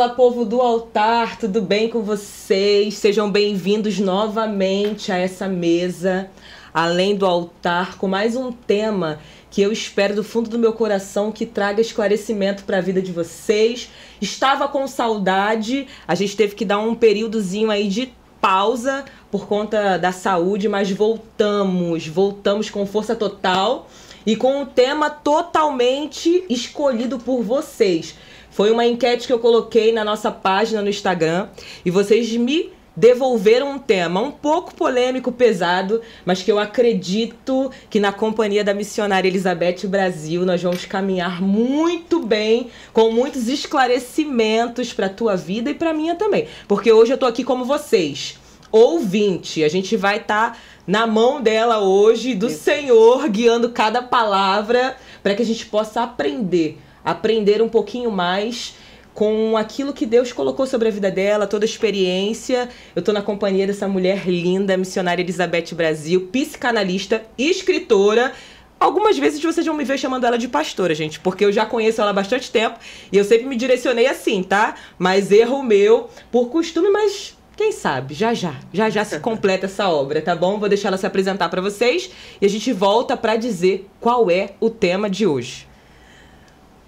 Fala, povo do altar, tudo bem com vocês? Sejam bem-vindos novamente a essa mesa, além do altar, com mais um tema que eu espero do fundo do meu coração que traga esclarecimento para a vida de vocês. Estava com saudade, a gente teve que dar um períodozinho aí de pausa por conta da saúde, mas voltamos com força total e com um tema totalmente escolhido por vocês. Foi uma enquete que eu coloquei na nossa página no Instagram e vocês me devolveram um tema um pouco polêmico, pesado, mas que eu acredito que na companhia da missionária Elizabeth Brasil nós vamos caminhar muito bem, com muitos esclarecimentos para a tua vida e para a minha também. Porque hoje eu tô aqui como vocês, ouvinte. A gente vai estar na mão dela hoje, do Senhor, guiando cada palavra para que a gente possa aprender um pouquinho mais com aquilo que Deus colocou sobre a vida dela, toda a experiência. Eu tô na companhia dessa mulher linda, missionária Elizabeth Brasil, psicanalista, escritora. Algumas vezes vocês vão me ver chamando ela de pastora, gente, porque eu já conheço ela há bastante tempo e eu sempre me direcionei assim, tá? Mas erro meu, por costume, mas quem sabe, já se completa essa obra, tá bom? Vou deixar ela se apresentar para vocês e a gente volta para dizer qual é o tema de hoje.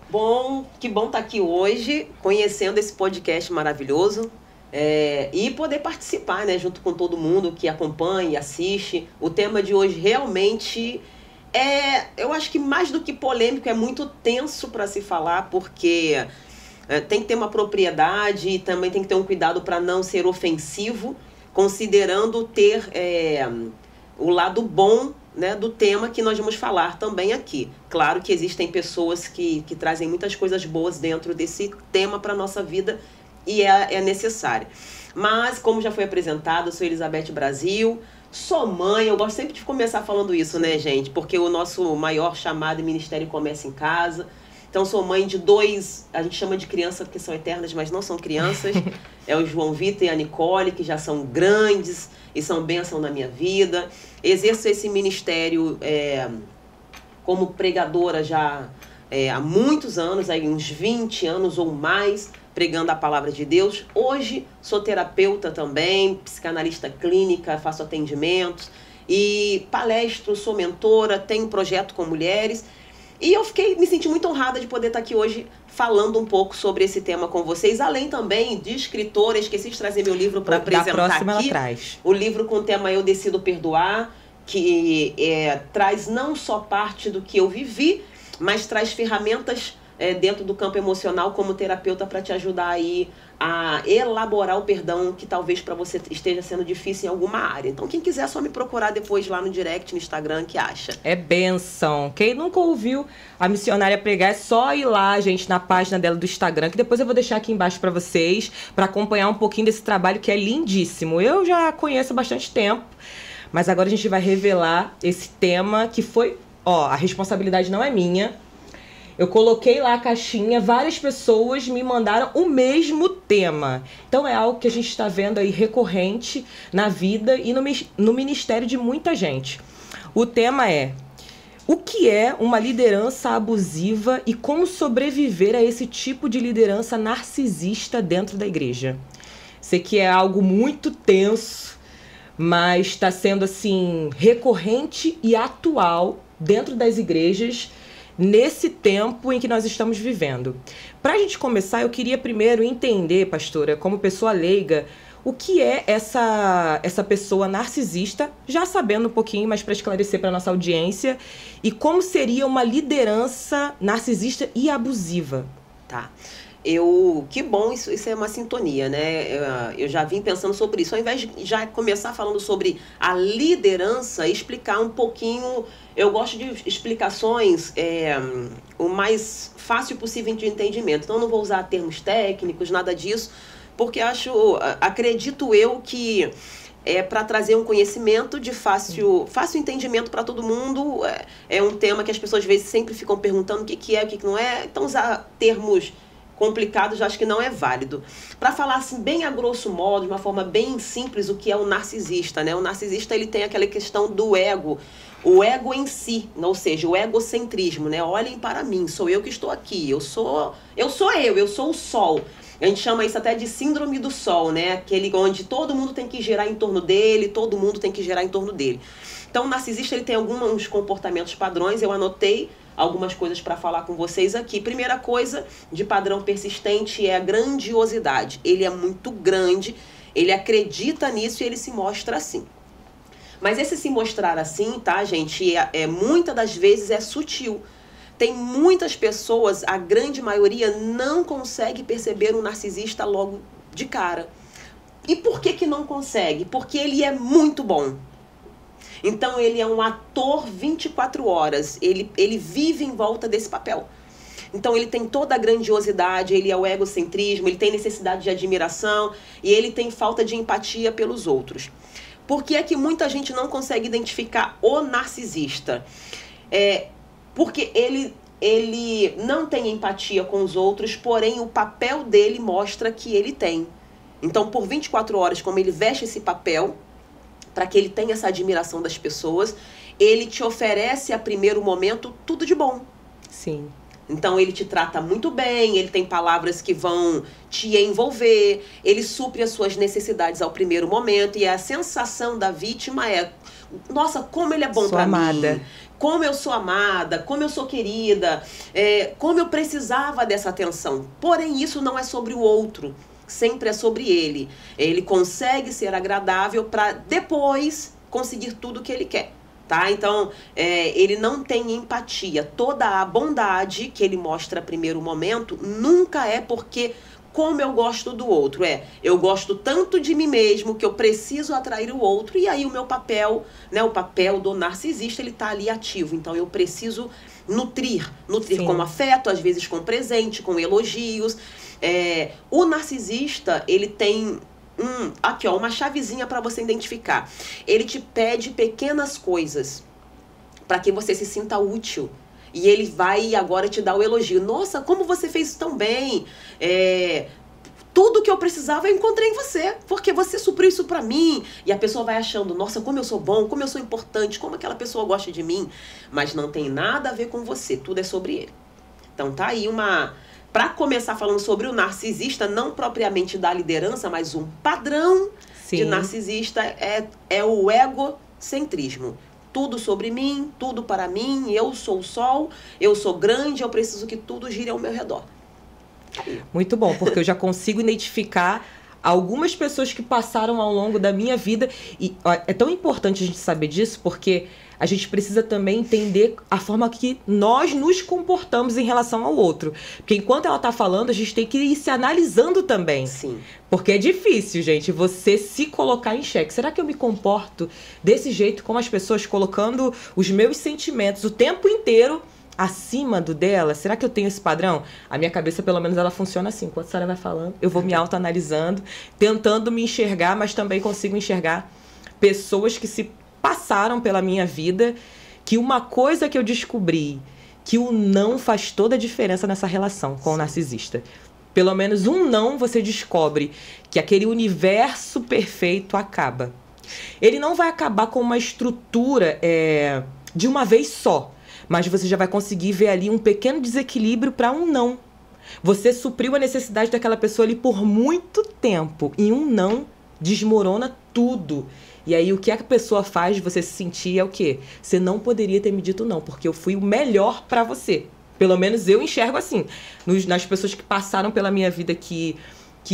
Bom, que bom estar aqui hoje, conhecendo esse podcast maravilhoso e poder participar, né, junto com todo mundo que acompanha e assiste. O tema de hoje realmente eu acho que mais do que polêmico, é muito tenso para se falar, porque tem que ter uma propriedade e também tem que ter um cuidado para não ser ofensivo, considerando ter o lado bom, né, do tema que nós vamos falar também aqui. Claro que existem pessoas que trazem muitas coisas boas dentro desse tema para a nossa vida e é necessário. Mas, como já foi apresentado, eu sou Elizabeth Brasil, sou mãe. Eu gosto sempre de começar falando isso, né, gente? Porque o nosso maior chamado e ministério começa em casa. Então, sou mãe de dois, a gente chama de criança porque são eternas, mas não são crianças. É o João Vitor e a Nicole, que já são grandes e são bênção na minha vida. Exerço esse ministério como pregadora já há muitos anos, aí uns 20 anos ou mais, pregando a palavra de Deus. Hoje sou terapeuta também, psicanalista clínica, faço atendimentos e palestro, sou mentora, tenho um projeto com mulheres. E eu me senti muito honrada de poder estar aqui hoje falando um pouco sobre esse tema com vocês, além também de escritora. Esqueci de trazer meu livro para apresentar próxima aqui. Ela traz. O livro com o tema Eu Decido Perdoar, que traz não só parte do que eu vivi, mas traz ferramentas dentro do campo emocional como terapeuta para te ajudar aí a elaborar o perdão que talvez para você esteja sendo difícil em alguma área. Então, quem quiser, é só me procurar depois lá no direct, no Instagram, que acha. É bênção. Quem nunca ouviu a missionária pregar, é só ir lá, gente, na página dela do Instagram, que depois eu vou deixar aqui embaixo para vocês, para acompanhar um pouquinho desse trabalho que é lindíssimo. Eu já conheço há bastante tempo, mas agora a gente vai revelar esse tema que foi... a responsabilidade não é minha. Eu coloquei lá a caixinha, várias pessoas me mandaram o mesmo tema. Então é algo que a gente está vendo aí recorrente na vida e no ministério de muita gente. O tema é: o que é uma liderança abusiva e como sobreviver a esse tipo de liderança narcisista dentro da igreja? Sei que é algo muito tenso, mas está sendo assim recorrente e atual dentro das igrejas nesse tempo em que nós estamos vivendo. Para a gente começar, eu queria primeiro entender, pastora, como pessoa leiga, o que é essa pessoa narcisista, já sabendo um pouquinho, mas para esclarecer para nossa audiência, e como seria uma liderança narcisista e abusiva. Tá. Que bom, isso é uma sintonia, né? Eu já vim pensando sobre isso. Ao invés de já começar falando sobre a liderança, explicar um pouquinho. Eu gosto de explicações o mais fácil possível de entendimento. Então, eu não vou usar termos técnicos, nada disso, porque acredito eu que para trazer um conhecimento de fácil entendimento para todo mundo. É um tema que as pessoas às vezes sempre ficam perguntando o que é, o que não é. Então, usar termos complicados, acho que não é válido. Para falar assim, bem a grosso modo, de uma forma bem simples, o que é o narcisista, né? O narcisista, ele tem aquela questão do ego, o ego em si, ou seja, o egocentrismo, né? Olhem para mim, sou eu que estou aqui, eu sou o sol. A gente chama isso até de síndrome do sol, né? Aquele onde todo mundo tem que girar em torno dele, todo mundo tem que girar em torno dele. Então, o narcisista ele tem alguns comportamentos padrões, eu anotei algumas coisas para falar com vocês aqui. Primeira coisa de padrão persistente é a grandiosidade. Ele é muito grande, ele acredita nisso e ele se mostra assim. Mas esse se mostrar assim, tá, gente, muitas das vezes é sutil. Tem muitas pessoas, a grande maioria, não consegue perceber um narcisista logo de cara. E por que não consegue? Porque ele é muito bom. Então, ele é um ator 24 horas. Ele vive em volta desse papel. Então, ele tem toda a grandiosidade, ele é o egocentrismo, ele tem necessidade de admiração e ele tem falta de empatia pelos outros. Por que é que muita gente não consegue identificar o narcisista? Porque ele não tem empatia com os outros, porém o papel dele mostra que ele tem. Então, por 24 horas, como ele veste esse papel, para que ele tenha essa admiração das pessoas, ele te oferece a primeiro momento tudo de bom. Sim. Então, ele te trata muito bem, ele tem palavras que vão te envolver, ele supre as suas necessidades ao primeiro momento, e a sensação da vítima é: nossa, como ele é bom para mim, como eu sou amada, como eu sou querida, como eu precisava dessa atenção. Porém, isso não é sobre o outro, sempre é sobre ele. Ele consegue ser agradável para depois conseguir tudo que ele quer. Tá? Então, ele não tem empatia. Toda a bondade que ele mostra a primeiro momento nunca é porque como eu gosto do outro. Eu gosto tanto de mim mesmo que eu preciso atrair o outro, e aí o meu papel, né, o papel do narcisista, ele tá ali ativo. Então, eu preciso nutrir com afeto, às vezes com presente, com elogios. O narcisista, ele tem aqui, ó, uma chavezinha para você identificar. Ele te pede pequenas coisas para que você se sinta útil. E ele vai agora te dar o elogio. Nossa, como você fez isso tão bem. Tudo que eu precisava eu encontrei em você, porque você supriu isso para mim. E a pessoa vai achando: nossa, como eu sou bom, como eu sou importante, como aquela pessoa gosta de mim. Mas não tem nada a ver com você, tudo é sobre ele. Então tá aí para começar falando sobre o narcisista, não propriamente da liderança, mas um padrão de narcisista é o egocentrismo. Tudo sobre mim, tudo para mim, eu sou o sol, eu sou grande, eu preciso que tudo gire ao meu redor. Muito bom, porque eu já consigo identificar algumas pessoas que passaram ao longo da minha vida. E ó, é tão importante a gente saber disso, porque a gente precisa também entender a forma que nós nos comportamos em relação ao outro. Porque enquanto ela tá falando, a gente tem que ir se analisando também. Sim. Porque é difícil, gente, você se colocar em xeque. Será que eu me comporto desse jeito com as pessoas, colocando os meus sentimentos o tempo inteiro acima do dela? Será que eu tenho esse padrão? A minha cabeça, pelo menos, ela funciona assim. Enquanto a senhora vai falando, eu vou me autoanalisando, tentando me enxergar, mas também consigo enxergar pessoas que se passaram pela minha vida, que uma coisa que eu descobri, que o não faz toda a diferença nessa relação com o narcisista. Pelo menos um não você descobre que aquele universo perfeito acaba. Ele não vai acabar com uma estrutura de uma vez só, mas você já vai conseguir ver ali um pequeno desequilíbrio para um não. Você supriu a necessidade daquela pessoa ali por muito tempo, e um não desmorona tudo. E aí o que a pessoa faz de você se sentir é o quê? Você não poderia ter me dito não, porque eu fui o melhor pra você. Pelo menos eu enxergo assim. Nas pessoas que passaram pela minha vida, que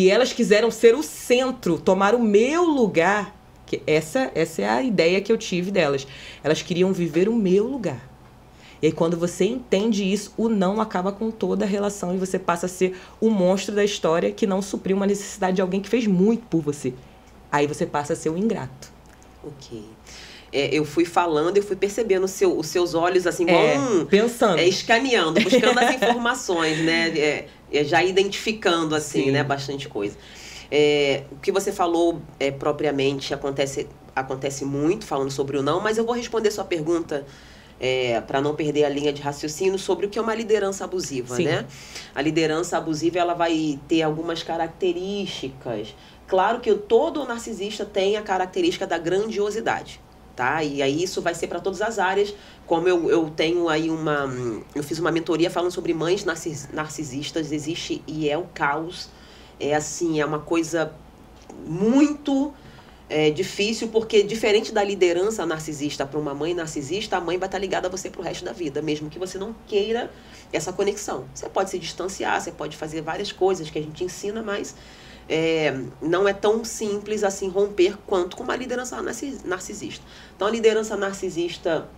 elas quiseram ser o centro, tomar o meu lugar. Que essa é a ideia que eu tive delas. Elas queriam viver o meu lugar. E aí quando você entende isso, o não acaba com toda a relação e você passa a ser o monstro da história que não supriu uma necessidade de alguém que fez muito por você. Aí você passa a ser o ingrato. Ok. Eu fui falando, eu fui percebendo os seus olhos assim, pensando, escaneando, buscando as informações, né? Já identificando assim, né? Bastante coisa. O que você falou propriamente acontece muito, falando sobre o não, mas eu vou responder sua pergunta para não perder a linha de raciocínio sobre o que é uma liderança abusiva, né? A liderança abusiva, ela vai ter algumas características. Claro que todo narcisista tem a característica da grandiosidade, tá? E aí isso vai ser para todas as áreas. Como eu tenho aí eu fiz uma mentoria falando sobre mães narcisistas, existe e é o caos. assim, é uma coisa muito difícil, porque diferente da liderança narcisista para uma mãe narcisista, a mãe vai estar ligada a você pro resto da vida, mesmo que você não queira essa conexão. Você pode se distanciar, você pode fazer várias coisas que a gente ensina, mas não é tão simples assim romper quanto com uma liderança narcisista. Então, a liderança narcisista,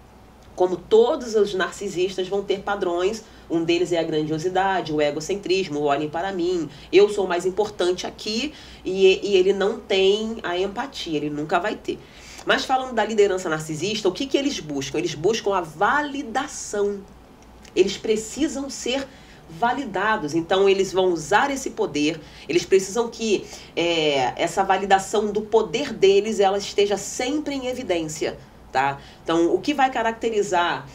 como todos os narcisistas, vão ter padrões. Um deles é a grandiosidade, o egocentrismo, o olhem para mim, eu sou mais importante aqui, e ele não tem a empatia, ele nunca vai ter. Mas falando da liderança narcisista, o que eles buscam? Eles buscam a validação. Eles precisam ser validados, então eles vão usar esse poder, eles precisam que essa validação do poder deles, ela esteja sempre em evidência, tá? Então, o que vai caracterizar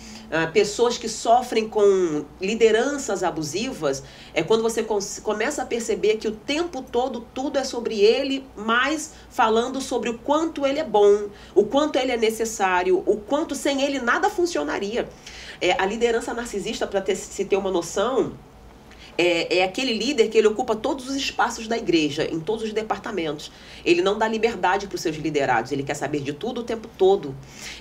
pessoas que sofrem com lideranças abusivas é quando você começa a perceber que o tempo todo tudo é sobre ele, mas falando sobre o quanto ele é bom, o quanto ele é necessário, o quanto sem ele nada funcionaria. A liderança narcisista, para se ter uma noção, é aquele líder que ele ocupa todos os espaços da igreja, em todos os departamentos. Ele não dá liberdade para os seus liderados, ele quer saber de tudo o tempo todo.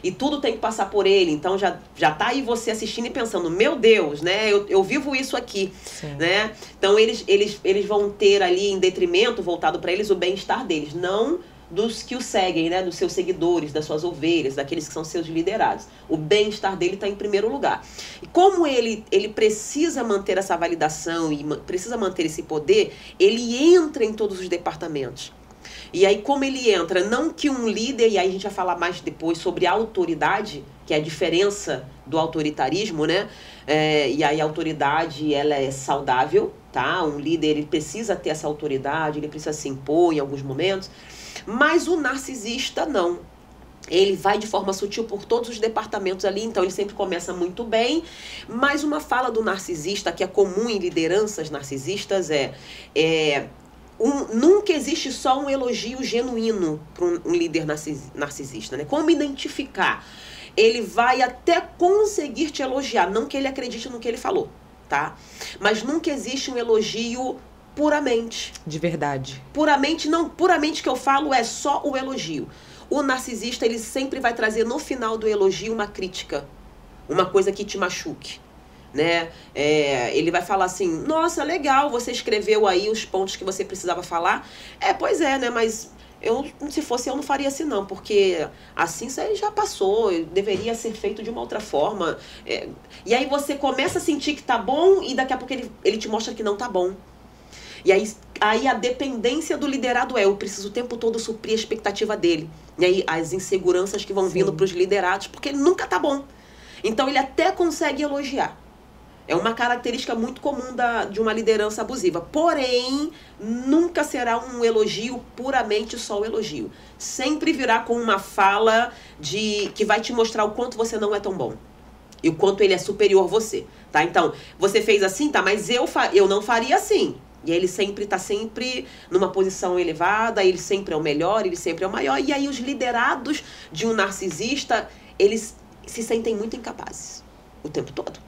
E tudo tem que passar por ele, então já tá aí você assistindo e pensando, meu Deus, né, eu vivo isso aqui, né? Então eles vão ter ali em detrimento, voltado para eles, o bem-estar deles, não dos que o seguem, né, dos seus seguidores, das suas ovelhas, daqueles que são seus liderados. O bem-estar dele está em primeiro lugar. E como ele precisa manter essa validação e precisa manter esse poder, ele entra em todos os departamentos. E aí, como ele entra, não que um líder, e aí a gente vai falar mais depois sobre a autoridade, que é a diferença do autoritarismo, né? E aí a autoridade, ela é saudável, tá? Um líder, ele precisa ter essa autoridade, ele precisa se impor em alguns momentos. Mas o narcisista não. Ele vai de forma sutil por todos os departamentos ali, então ele sempre começa muito bem. Mas uma fala do narcisista, que é comum em lideranças narcisistas, nunca existe só um elogio genuíno para um líder narcisista, né? Como identificar? Ele vai até conseguir te elogiar, não que ele acredite no que ele falou, tá? Mas nunca existe um elogio puramente. De verdade. Puramente, não, puramente que eu falo é só o elogio. O narcisista, ele sempre vai trazer no final do elogio uma crítica, uma coisa que te machuque, né? Ele vai falar assim, nossa, legal, você escreveu aí os pontos que você precisava falar. Pois é, né, mas se fosse eu não faria assim não, porque assim isso aí já passou, deveria ser feito de uma outra forma. E aí você começa a sentir que tá bom e daqui a pouco ele te mostra que não tá bom. E aí a dependência do liderado eu preciso o tempo todo suprir a expectativa dele. E aí as inseguranças que vão vindo para os liderados, porque ele nunca tá bom. Então ele até consegue elogiar. É uma característica muito comum de uma liderança abusiva. Porém, nunca será um elogio puramente só o elogio. Sempre virá com uma fala que vai te mostrar o quanto você não é tão bom. E o quanto ele é superior a você. Tá? Então, você fez assim, tá? Mas eu não faria assim. E aí ele sempre está sempre numa posição elevada, ele sempre é o melhor, ele sempre é o maior. E aí os liderados de um narcisista, eles se sentem muito incapazes o tempo todo.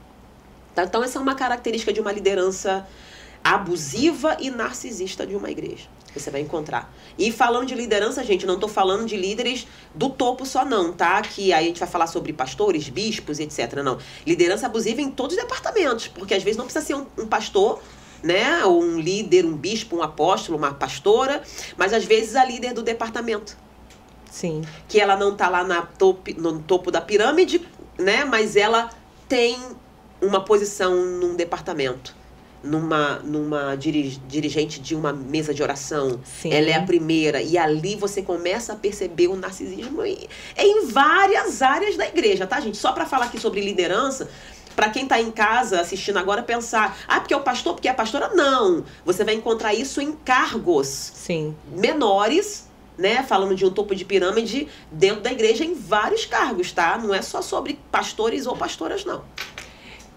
Tá? Então essa é uma característica de uma liderança abusiva e narcisista de uma igreja. Você vai encontrar. E falando de liderança, gente, não estou falando de líderes do topo só não, tá? Que aí a gente vai falar sobre pastores, bispos, etc. Não. Liderança abusiva em todos os departamentos, porque às vezes não precisa ser um pastor, né, ou um líder, um bispo, um apóstolo, uma pastora, mas às vezes a líder do departamento. Sim. Que ela não está lá no topo da pirâmide, né, mas ela tem uma posição num departamento, numa dirigente de uma mesa de oração. Sim. Ela é a primeira, e ali você começa a perceber o narcisismo em várias áreas da igreja, tá, gente? Só para falar aqui sobre liderança, para quem está em casa assistindo agora pensar, porque é o pastor, porque é a pastora, não. Você vai encontrar isso em cargos menores, né? Falando de um topo de pirâmide dentro da igreja em vários cargos, tá? Não é só sobre pastores ou pastoras, não.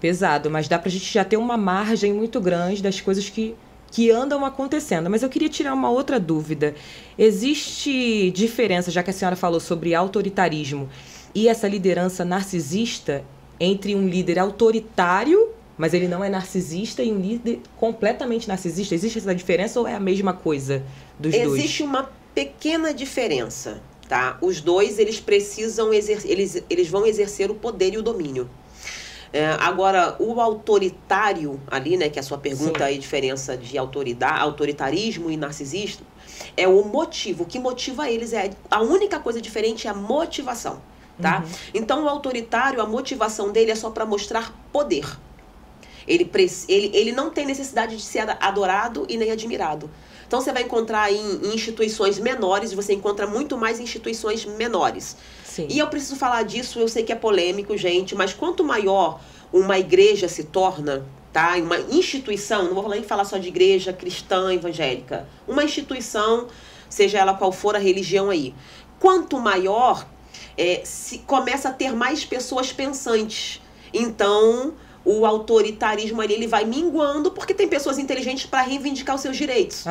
Pesado, mas dá pra gente já ter uma margem muito grande das coisas que andam acontecendo. Mas eu queria tirar uma outra dúvida. Existe diferença, já que a senhora falou sobre autoritarismo e essa liderança narcisista, entre um líder autoritário mas ele não é narcisista e um líder completamente narcisista? Existe essa diferença ou é a mesma coisa dos dois? Existe uma pequena diferença, tá? Os dois, eles precisam eles vão exercer o poder e o domínio. Agora, o autoritário ali, né, que é a sua pergunta aí, diferença de autoritarismo e narcisismo, é o motivo. O que motiva eles a única coisa diferente é a motivação, tá? Então, o autoritário, a motivação dele é só para mostrar poder. Ele não tem necessidade de ser adorado e nem admirado. Então, você vai encontrar em instituições menores, você encontra muito mais em instituições menores. Sim. E eu preciso falar disso, eu sei que é polêmico, gente, mas quanto maior uma igreja se torna, tá? Uma instituição, não vou nem falar só de igreja cristã, evangélica, uma instituição, seja ela qual for a religião aí, quanto maior, se começa a ter mais pessoas pensantes. Então, o autoritarismo ali, ele vai minguando, porque tem pessoas inteligentes para reivindicar os seus direitos.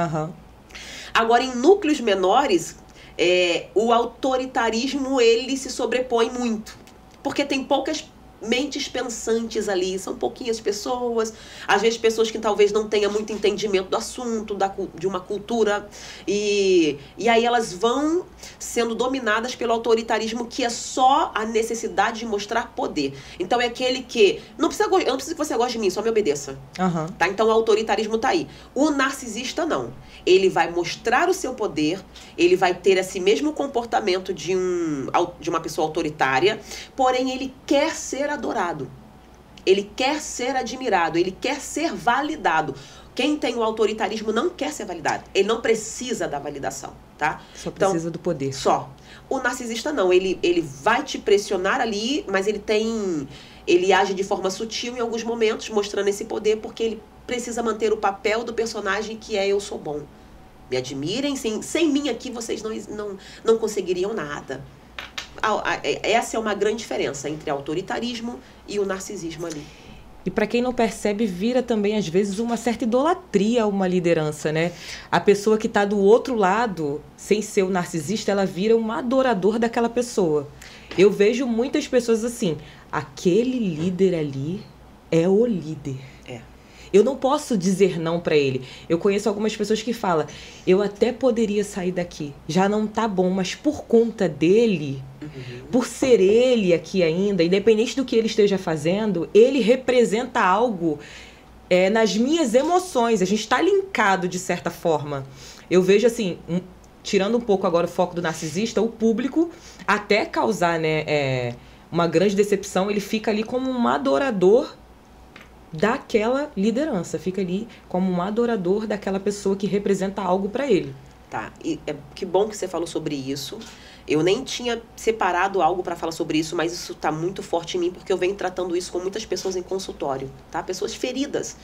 Agora, em núcleos menores, o autoritarismo, ele se sobrepõe muito, porque tem poucas mentes pensantes ali, são pouquinhas pessoas, às vezes pessoas que talvez não tenham muito entendimento do assunto, de uma cultura, e aí elas vão sendo dominadas pelo autoritarismo, que é só a necessidade de mostrar poder. Então é aquele que, eu não preciso que você goste de mim, só me obedeça. Tá? Então o autoritarismo tá aí. O narcisista não. Ele vai mostrar o seu poder, ele vai ter esse mesmo comportamento de uma pessoa autoritária, porém ele quer ser adorado, ele quer ser admirado, ele quer ser validado. Quem tem o autoritarismo não quer ser validado, ele não precisa da validação, tá? Só precisa do poder. Só. O narcisista não, ele vai te pressionar ali, mas ele age de forma sutil em alguns momentos, mostrando esse poder, porque ele precisa manter o papel do personagem, que é: eu sou bom, me admirem, sem mim aqui vocês não conseguiriam nada. Essa é uma grande diferença entre autoritarismo e o narcisismo ali. E para quem não percebe, vira também às vezes uma certa idolatria a uma liderança, né? A pessoa que está do outro lado, sem ser o narcisista, ela vira um adorador daquela pessoa. Eu vejo muitas pessoas assim: aquele líder ali é o líder. Eu não posso dizer não para ele. Eu conheço algumas pessoas que falam: eu até poderia sair daqui, já não tá bom, mas por conta dele, por ser ele aqui ainda, independente do que ele esteja fazendo, ele representa algo nas minhas emoções. A gente tá linkado de certa forma. Eu vejo assim, tirando um pouco agora o foco do narcisista, o público, até causar, né, uma grande decepção, ele fica ali como um adorador daquela liderança, fica ali como um adorador daquela pessoa que representa algo para ele. Tá, e que bom que você falou sobre isso. Eu nem tinha separado algo para falar sobre isso, mas isso tá muito forte em mim, porque eu venho tratando isso com muitas pessoas em consultório, tá? Pessoas feridas,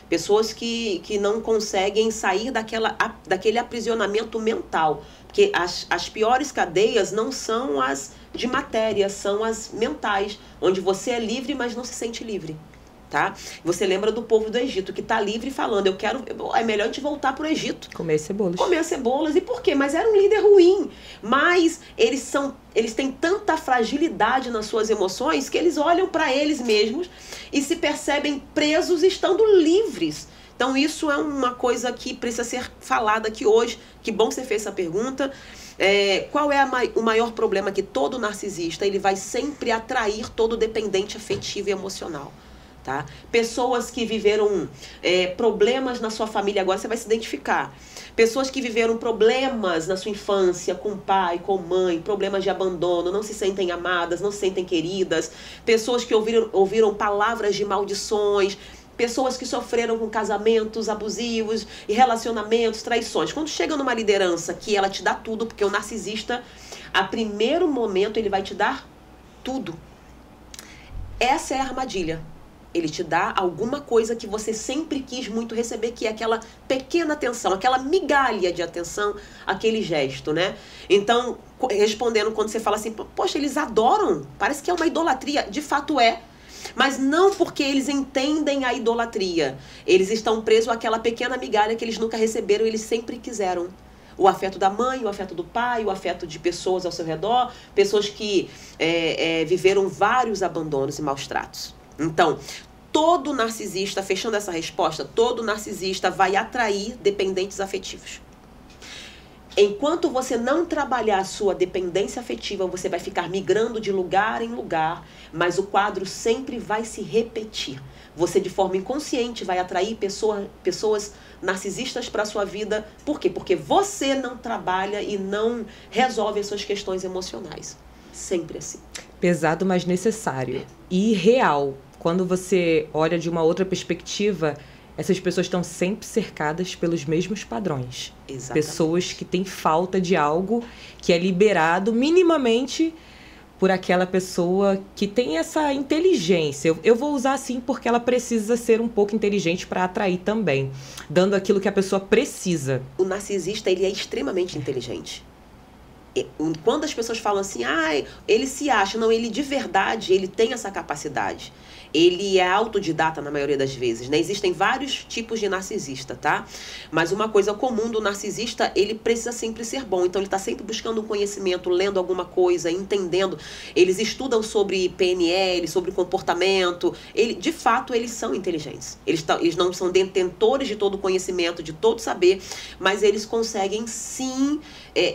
pessoas que não conseguem sair daquele aprisionamento mental, porque as piores cadeias não são as de matéria, são as mentais, onde você é livre, mas não se sente livre. Tá? Você lembra do povo do Egito, que está livre falando: é melhor a gente voltar para o Egito. Comer cebolas. Comer cebolas. E por quê? Mas era um líder ruim. Mas eles têm tanta fragilidade nas suas emoções que eles olham para eles mesmos e se percebem presos estando livres. Então isso é uma coisa que precisa ser falada aqui hoje. Que bom que você fez essa pergunta. Qual é o maior problema? Que todo narcisista, ele vai sempre atrair todo dependente afetivo e emocional. Tá? Pessoas que viveram problemas na sua família, agora você vai se identificar. Pessoas que viveram problemas na sua infância, com pai, com mãe, problemas de abandono, não se sentem amadas, não se sentem queridas. Pessoas que ouviram palavras de maldições. Pessoas que sofreram com casamentos abusivos e relacionamentos, traições. Quando chega numa liderança que ela te dá tudo, porque o narcisista, a primeiro momento, ele vai te dar tudo. Essa é a armadilha. Ele te dá alguma coisa que você sempre quis muito receber, que é aquela pequena atenção, aquela migalha de atenção, aquele gesto, né? Então, respondendo quando você fala assim: poxa, eles adoram, parece que é uma idolatria. De fato é, mas não porque eles entendem a idolatria. Eles estão presos àquela pequena migalha que eles nunca receberam, eles sempre quiseram. O afeto da mãe, o afeto do pai, o afeto de pessoas ao seu redor, pessoas que viveram vários abandonos e maus tratos. Então, todo narcisista, fechando essa resposta, todo narcisista vai atrair dependentes afetivos. Enquanto você não trabalhar a sua dependência afetiva, você vai ficar migrando de lugar em lugar, mas o quadro sempre vai se repetir. Você, de forma inconsciente, vai atrair pessoas narcisistas para a sua vida. Por quê? Porque você não trabalha e não resolve as suas questões emocionais. Sempre assim. Pesado, mas necessário. E real. Quando você olha de uma outra perspectiva, essas pessoas estão sempre cercadas pelos mesmos padrões. Exatamente. Pessoas que têm falta de algo que é liberado minimamente por aquela pessoa que tem essa inteligência. Eu vou usar assim porque ela precisa ser um pouco inteligente para atrair também, dando aquilo que a pessoa precisa. O narcisista, ele é extremamente inteligente. Quando as pessoas falam assim, ele se acha, não, ele de verdade, ele tem essa capacidade. Ele é autodidata na maioria das vezes, né? Existem vários tipos de narcisista, tá? Mas uma coisa comum do narcisista, ele precisa sempre ser bom. Então ele está sempre buscando um conhecimento, lendo alguma coisa, entendendo. Eles estudam sobre PNL, sobre comportamento. De fato, eles são inteligentes. Eles não são detentores de todo o conhecimento, de todo saber, mas eles conseguem sim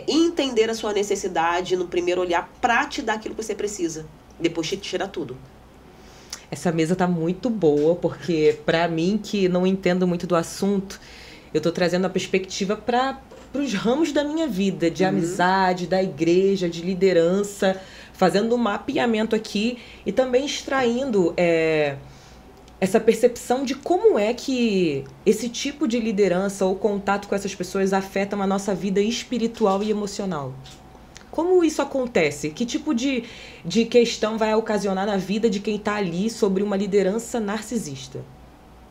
entender a sua necessidade no primeiro olhar para te dar aquilo que você precisa. Depois te tira tudo. Essa mesa tá muito boa, porque para mim, que não entendo muito do assunto, eu tô trazendo a perspectiva para os ramos da minha vida, de amizade, da igreja, de liderança, fazendo um mapeamento aqui e também extraindo essa percepção de como é que esse tipo de liderança ou contato com essas pessoas afetam a nossa vida espiritual e emocional. Como isso acontece? Que tipo de questão vai ocasionar na vida de quem está ali sobre uma liderança narcisista?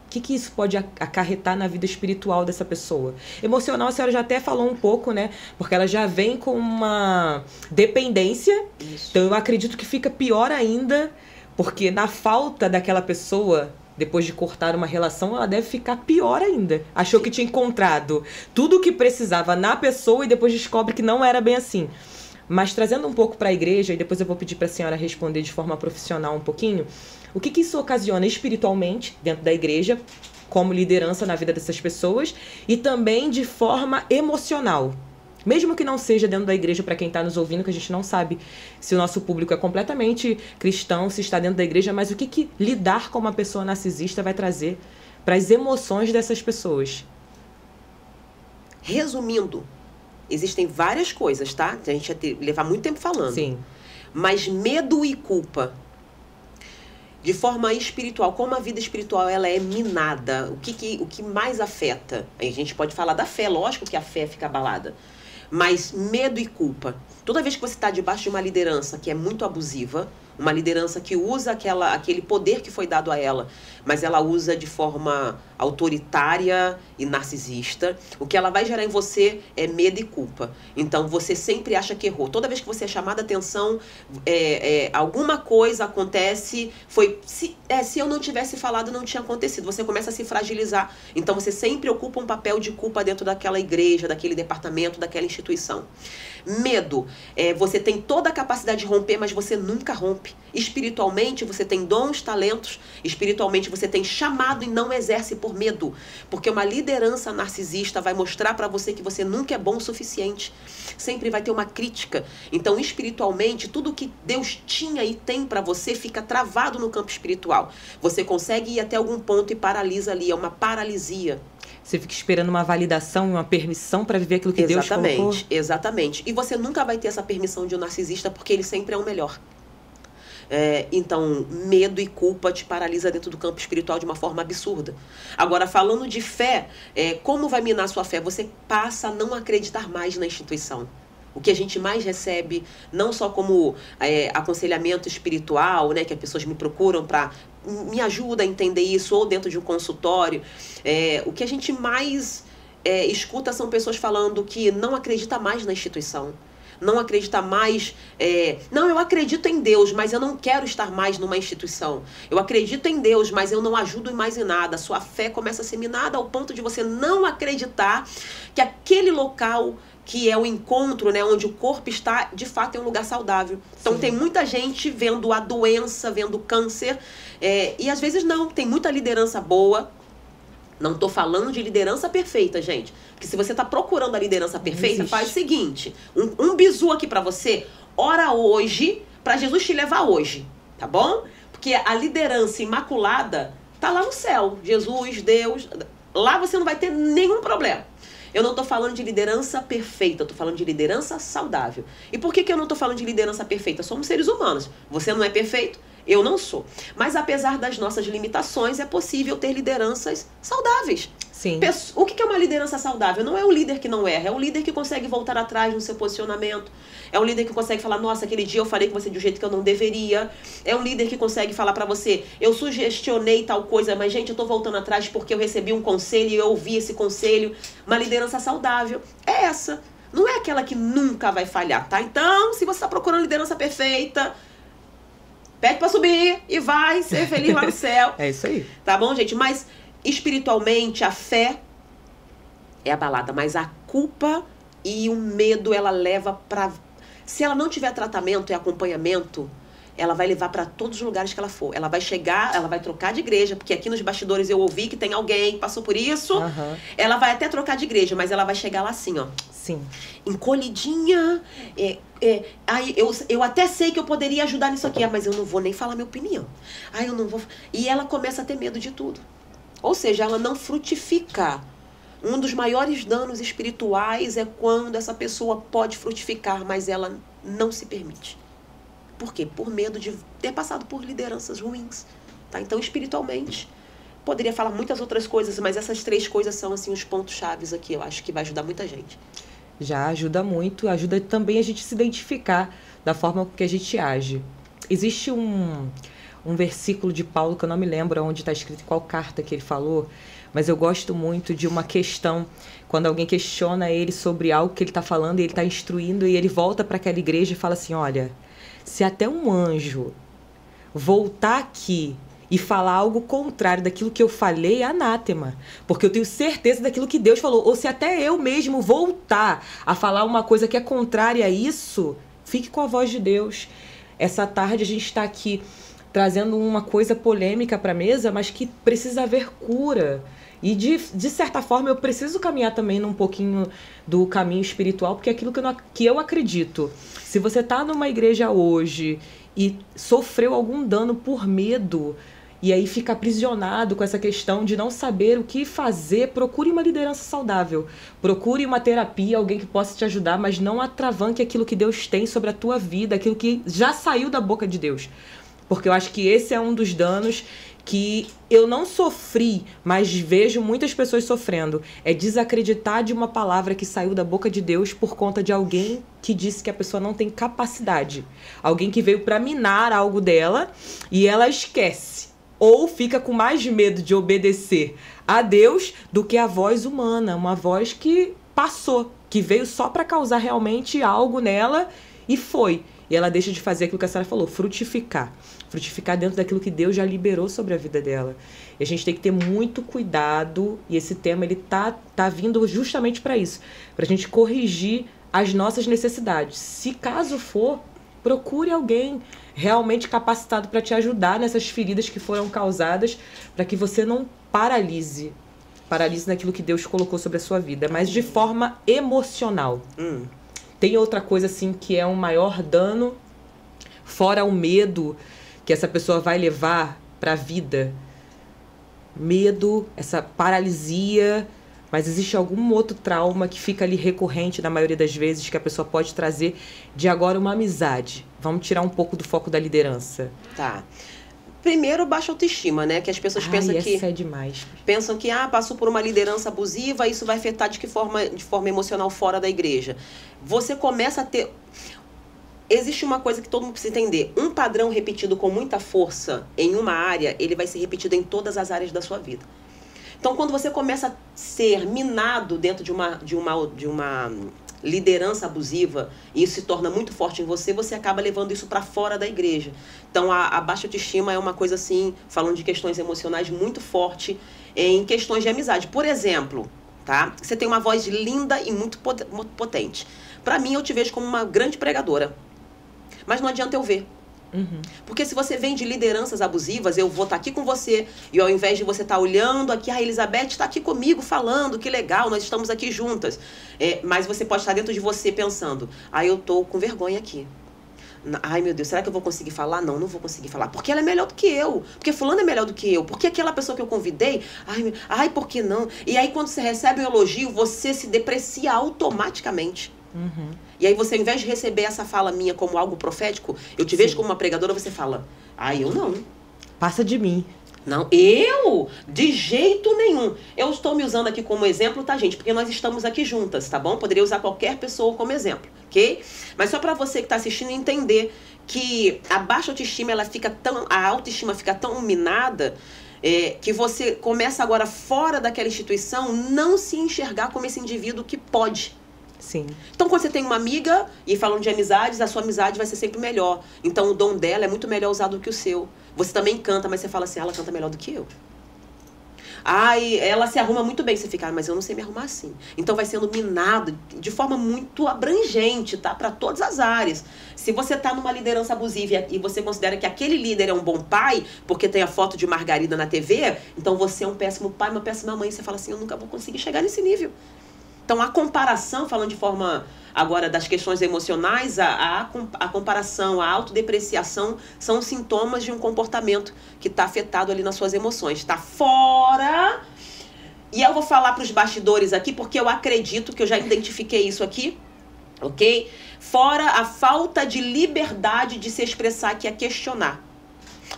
O que isso pode acarretar na vida espiritual dessa pessoa? Emocional, a senhora já até falou um pouco, né? Porque ela já vem com uma dependência. Isso. Então eu acredito que fica pior ainda, porque na falta daquela pessoa, depois de cortar uma relação, ela deve ficar pior ainda. Achou que tinha encontrado tudo o que precisava na pessoa e depois descobre que não era bem assim. Mas trazendo um pouco para a igreja, e depois eu vou pedir para a senhora responder de forma profissional um pouquinho, o que isso ocasiona espiritualmente dentro da igreja, como liderança na vida dessas pessoas, e também de forma emocional. Mesmo que não seja dentro da igreja, para quem está nos ouvindo, que a gente não sabe se o nosso público é completamente cristão, se está dentro da igreja, mas o que lidar com uma pessoa narcisista vai trazer para as emoções dessas pessoas? Resumindo, existem várias coisas, tá? A gente ia levar muito tempo falando. Sim. Mas medo e culpa, de forma espiritual, como a vida espiritual ela é minada, o que mais afeta? Aí a gente pode falar da fé, lógico que a fé fica abalada. Mas medo e culpa. Toda vez que você está debaixo de uma liderança que é muito abusiva, uma liderança que usa aquele poder que foi dado a ela, mas ela usa de forma autoritária e narcisista, o que ela vai gerar em você é medo e culpa. Então você sempre acha que errou. Toda vez que você é chamada a atenção, alguma coisa acontece, se eu não tivesse falado, não tinha acontecido. Você começa a se fragilizar. Então você sempre ocupa um papel de culpa dentro daquela igreja, daquele departamento, daquela instituição. Medo. Você tem toda a capacidade de romper, mas você nunca rompe. Espiritualmente, você tem dons, talentos. Espiritualmente, você tem chamado e não exerce por medo. Porque uma liderança narcisista vai mostrar para você que você nunca é bom o suficiente. Sempre vai ter uma crítica. Então, espiritualmente, tudo que Deus tinha e tem para você fica travado no campo espiritual. Você consegue ir até algum ponto e paralisa ali. É uma paralisia. Você fica esperando uma validação e uma permissão para viver aquilo que Deus colocou. Exatamente. E você nunca vai ter essa permissão de um narcisista porque ele sempre é o melhor. Então, medo e culpa te paralisa dentro do campo espiritual de uma forma absurda. Agora, falando de fé, como vai minar sua fé? Você passa a não acreditar mais na instituição. O que a gente mais recebe, não só como aconselhamento espiritual, né, que as pessoas me procuram para me ajuda a entender isso, ou dentro de um consultório, o que a gente mais escuta são pessoas falando que não acredita mais na instituição. Não acredita mais... não, eu acredito em Deus, mas eu não quero estar mais numa instituição. Eu acredito em Deus, mas eu não ajudo mais em nada. Sua fé começa a ser minada ao ponto de você não acreditar que aquele local que é o encontro, né, onde o corpo está, de fato, em um lugar saudável. Então, tem muita gente vendo a doença, vendo o câncer, e às vezes não, tem muita liderança boa. Não estou falando de liderança perfeita, gente. Porque se você está procurando a liderança perfeita, faz o seguinte, um bizu aqui para você, ora hoje, para Jesus te levar hoje, tá bom? Porque a liderança imaculada tá lá no céu. Jesus, Deus, lá você não vai ter nenhum problema. Eu não estou falando de liderança perfeita, eu estou falando de liderança saudável. E por que eu não estou falando de liderança perfeita? Somos seres humanos. Você não é perfeito, eu não sou. Mas apesar das nossas limitações, é possível ter lideranças saudáveis. Sim. O que é uma liderança saudável? Não é o líder que não erra, é o líder que consegue voltar atrás no seu posicionamento. É o líder que consegue falar, nossa, aquele dia eu falei com você de um jeito que eu não deveria. É um líder que consegue falar pra você, eu sugestionei tal coisa, mas gente, eu tô voltando atrás porque eu recebi um conselho e eu ouvi esse conselho. Uma liderança saudável é essa. Não é aquela que nunca vai falhar, tá? Então, se você tá procurando liderança perfeita, pede pra subir e vai ser feliz lá no céu. É isso aí. Tá bom, gente? Mas espiritualmente, a fé é abalada, mas a culpa e o medo, ela leva pra... Se ela não tiver tratamento e acompanhamento, ela vai levar para todos os lugares que ela for. Ela vai chegar, ela vai trocar de igreja, porque aqui nos bastidores eu ouvi que tem alguém que passou por isso. Uhum. Ela vai até trocar de igreja, mas ela vai chegar lá assim, ó. Sim. Encolhidinha. Aí eu até sei que eu poderia ajudar nisso aqui, mas eu não vou nem falar minha opinião. Eu não vou... E ela começa a ter medo de tudo. Ou seja, ela não frutifica. Um dos maiores danos espirituais é quando essa pessoa pode frutificar, mas ela não se permite. Por quê? Por medo de ter passado por lideranças ruins. Tá? Então, espiritualmente, poderia falar muitas outras coisas, mas essas 3 coisas são assim, os pontos chaves aqui. Eu acho que vai ajudar muita gente. Já ajuda muito, ajuda também a gente se identificar da forma que a gente age. Existe um versículo de Paulo, que eu não me lembro onde está escrito, qual carta que ele falou, mas eu gosto muito de uma questão, quando alguém questiona ele sobre algo que ele está falando, e ele está instruindo, e ele volta para aquela igreja e fala assim, olha, se até um anjo voltar aqui e falar algo contrário daquilo que eu falei, é anátema. Porque eu tenho certeza daquilo que Deus falou. Ou se até eu mesmo voltar a falar uma coisa que é contrária a isso, fique com a voz de Deus. Essa tarde a gente está aqui trazendo uma coisa polêmica para a mesa, mas que precisa haver cura. E de certa forma eu preciso caminhar também num pouquinho do caminho espiritual, porque é aquilo que eu acredito. Se você está numa igreja hoje e sofreu algum dano por medo, e aí fica aprisionado com essa questão de não saber o que fazer, procure uma liderança saudável. Procure uma terapia, alguém que possa te ajudar, mas não atravanque aquilo que Deus tem sobre a tua vida, aquilo que já saiu da boca de Deus. Porque eu acho que esse é um dos danos que eu não sofri, mas vejo muitas pessoas sofrendo. É desacreditar de uma palavra que saiu da boca de Deus por conta de alguém que disse que a pessoa não tem capacidade. Alguém que veio para minar algo dela e ela esquece. Ou fica com mais medo de obedecer a Deus do que a voz humana. Uma voz que passou, que veio só para causar realmente algo nela e foi. E ela deixa de fazer aquilo que a Sara falou, frutificar. Frutificar dentro daquilo que Deus já liberou sobre a vida dela. E a gente tem que ter muito cuidado, e esse tema ele tá vindo justamente para isso. Para a gente corrigir as nossas necessidades. Se caso for, procure alguém realmente capacitado para te ajudar nessas feridas que foram causadas, para que você não paralise naquilo que Deus colocou sobre a sua vida, mas de forma emocional. Tem outra coisa assim que é um maior dano, fora o medo que essa pessoa vai levar para a vida. Medo, essa paralisia, mas existe algum outro trauma que fica ali recorrente na maioria das vezes, que a pessoa pode trazer de agora uma amizade. Vamos tirar um pouco do foco da liderança. Tá. Primeiro, baixa autoestima, né? Que as pessoas pensam que... é demais. Pensam que, passou por uma liderança abusiva, isso vai afetar de que forma? De forma emocional fora da igreja. Você começa a ter... Existe uma coisa que todo mundo precisa entender. Um padrão repetido com muita força em uma área, ele vai ser repetido em todas as áreas da sua vida. Então, quando você começa a ser minado dentro de uma liderança abusiva, e isso se torna muito forte em você, você acaba levando isso para fora da igreja. Então, a baixa autoestima é uma coisa assim, falando de questões emocionais, muito forte em questões de amizade. Por exemplo, tá? Você tem uma voz linda e muito potente. Pra mim, eu te vejo como uma grande pregadora. Mas não adianta eu ver. Porque se você vem de lideranças abusivas, eu vou estar aqui com você, e ao invés de você estar olhando aqui, a Elizabeth está aqui comigo falando, que legal, nós estamos aqui juntas. Mas você pode estar dentro de você pensando, eu tô com vergonha aqui. Ai, meu Deus, será que eu vou conseguir falar? Não vou conseguir falar. Porque ela é melhor do que eu. Porque fulano é melhor do que eu. Porque aquela pessoa que eu convidei, ai, por que não? E aí, quando você recebe um elogio, você se deprecia automaticamente. E aí você, ao invés de receber essa fala minha como algo profético, eu te vejo como uma pregadora, você fala, eu não. Passa de mim. Não, eu? De jeito nenhum. Eu estou me usando aqui como exemplo, tá, gente? Porque nós estamos aqui juntas, tá bom? Poderia usar qualquer pessoa como exemplo, ok? Mas só para você que está assistindo entender que a baixa autoestima, a autoestima fica tão minada, que você começa agora fora daquela instituição não se enxergar como esse indivíduo que pode. Sim. Então, quando você tem uma amiga, e falando de amizades, a sua amizade vai ser sempre melhor. Então, o dom dela é muito melhor usado do que o seu. Você também canta, mas você fala assim, ela canta melhor do que eu. Ela se arruma muito bem. Você fica, mas eu não sei me arrumar assim. Então, vai sendo minado de forma muito abrangente, tá? Para todas as áreas. Se você tá numa liderança abusiva e você considera que aquele líder é um bom pai, porque tem a foto de Margarida na TV, então você é um péssimo pai, uma péssima mãe. Você fala assim, eu nunca vou conseguir chegar nesse nível. Então, a comparação, falando de forma agora das questões emocionais, a comparação, a autodepreciação são sintomas de um comportamento que está afetado ali nas suas emoções. Está fora. E eu vou falar para os bastidores aqui, porque eu acredito que eu já identifiquei isso aqui, ok? Fora a falta de liberdade de se expressar, que é questionar.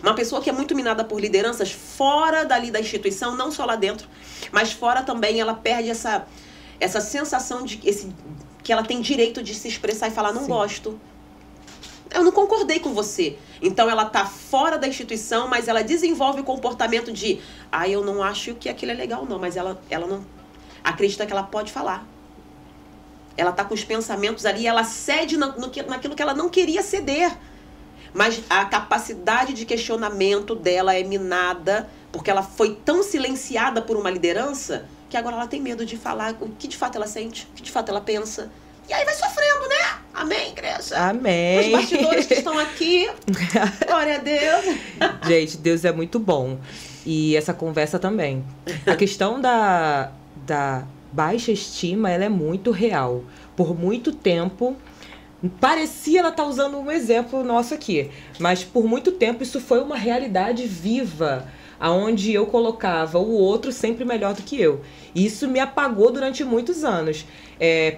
Uma pessoa que é muito minada por lideranças, fora dali da instituição, não só lá dentro, mas fora também, ela perde essa sensação de que ela tem direito de se expressar e falar, não gosto. Eu não concordei com você. Então, ela tá fora da instituição, mas ela desenvolve o comportamento de, eu não acho que aquilo é legal, não. Mas ela não acredita que ela pode falar. Ela tá com os pensamentos ali, ela cede naquilo que ela não queria ceder. Mas a capacidade de questionamento dela é minada, porque ela foi tão silenciada por uma liderança, que agora ela tem medo de falar o que de fato ela sente, o que de fato ela pensa. E aí vai sofrendo, né? Amém, igreja? Amém. Os bastidores que estão aqui, glória a Deus. Gente, Deus é muito bom. E essa conversa também. A questão da baixa estima, ela é muito real. Por muito tempo, parecia ela estar usando um exemplo nosso aqui, mas por muito tempo isso foi uma realidade viva, aonde eu colocava o outro sempre melhor do que eu. E isso me apagou durante muitos anos.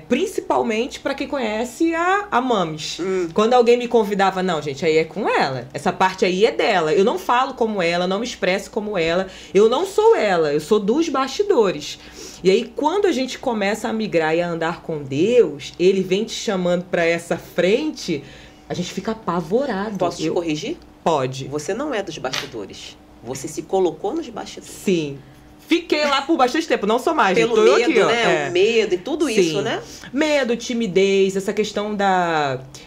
Principalmente para quem conhece a Mames. Quando alguém me convidava, não, gente, aí é com ela. Essa parte aí é dela. Eu não falo como ela, não me expresso como ela. Eu não sou ela, eu sou dos bastidores. E aí, quando a gente começa a migrar e a andar com Deus, Ele vem te chamando para essa frente, a gente fica apavorado. Posso te corrigir? Pode. Você não é dos bastidores. Você se colocou nos bastidores. Sim. Fiquei lá por bastante tempo, não sou mais. Pelo medo, aqui, né? O medo e tudo isso, né? Medo, timidez, essa questão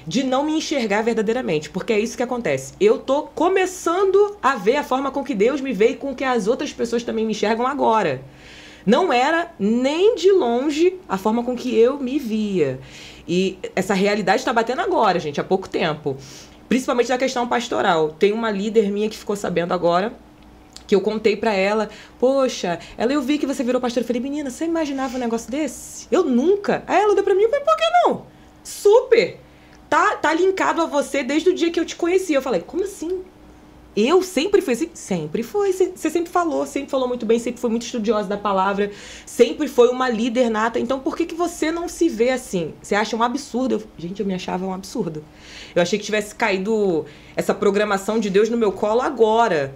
de não me enxergar verdadeiramente. Porque é isso que acontece. Eu tô começando a ver a forma com que Deus me vê e com que as outras pessoas também me enxergam agora. Não era nem de longe a forma com que eu me via. E essa realidade está batendo agora, gente, há pouco tempo. Principalmente na questão pastoral. Tem uma líder minha que ficou sabendo agora, que eu contei pra ela, poxa, eu vi que você virou pastora. Eu falei, menina, você imaginava um negócio desse? Eu nunca. Aí ela deu pra mim, eu falei, por que não? Super! Tá linkado a você desde o dia que eu te conheci. Eu falei, como assim? Eu sempre fui assim? Sempre foi. Você sempre falou muito bem, sempre foi muito estudiosa da palavra, sempre foi uma líder nata. Então, por que você não se vê assim? Você acha um absurdo? Gente, eu me achava um absurdo. Eu achei que tivesse caído essa programação de Deus no meu colo agora.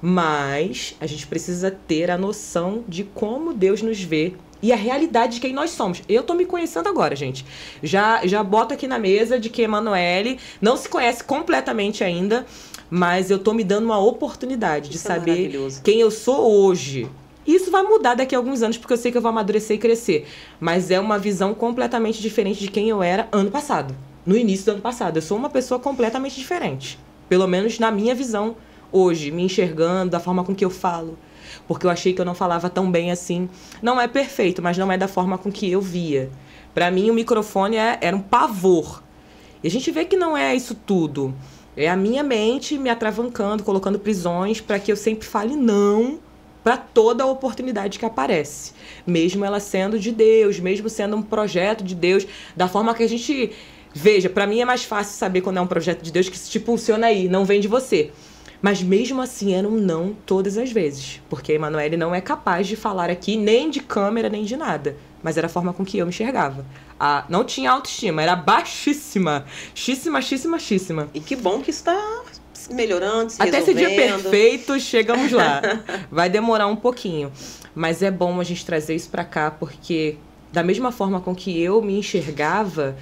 Mas a gente precisa ter a noção de como Deus nos vê e a realidade de quem nós somos. Eu tô me conhecendo agora, gente. Já boto aqui na mesa de que Emanuele não se conhece completamente ainda, mas eu tô me dando uma oportunidade de saber quem eu sou hoje. Isso vai mudar daqui a alguns anos, porque eu sei que eu vou amadurecer e crescer. Mas é uma visão completamente diferente de quem eu era ano passado. No início do ano passado. Eu sou uma pessoa completamente diferente. Pelo menos na minha visão hoje, me enxergando, da forma com que eu falo. porque eu achei que eu não falava tão bem assim. Não é perfeito, mas não é da forma com que eu via. Para mim, o microfone era um pavor. E a gente vê que não é isso tudo. É a minha mente me atravancando, colocando prisões para que eu sempre fale não para toda a oportunidade que aparece. Mesmo ela sendo de Deus, mesmo sendo um projeto de Deus, da forma que a gente... Veja, para mim é mais fácil saber quando é um projeto de Deus que se te impulsiona aí, não vem de você. Mas mesmo assim era um não todas as vezes. Porque a Emanuele não é capaz de falar aqui nem de câmera, nem de nada. Mas era a forma com que eu me enxergava. Não tinha autoestima, era baixíssima. Xíssima. E que bom que está melhorando, se até resolvendo. Esse dia perfeito, chegamos lá. Vai demorar um pouquinho. Mas é bom a gente trazer isso pra cá, porque da mesma forma com que eu me enxergava...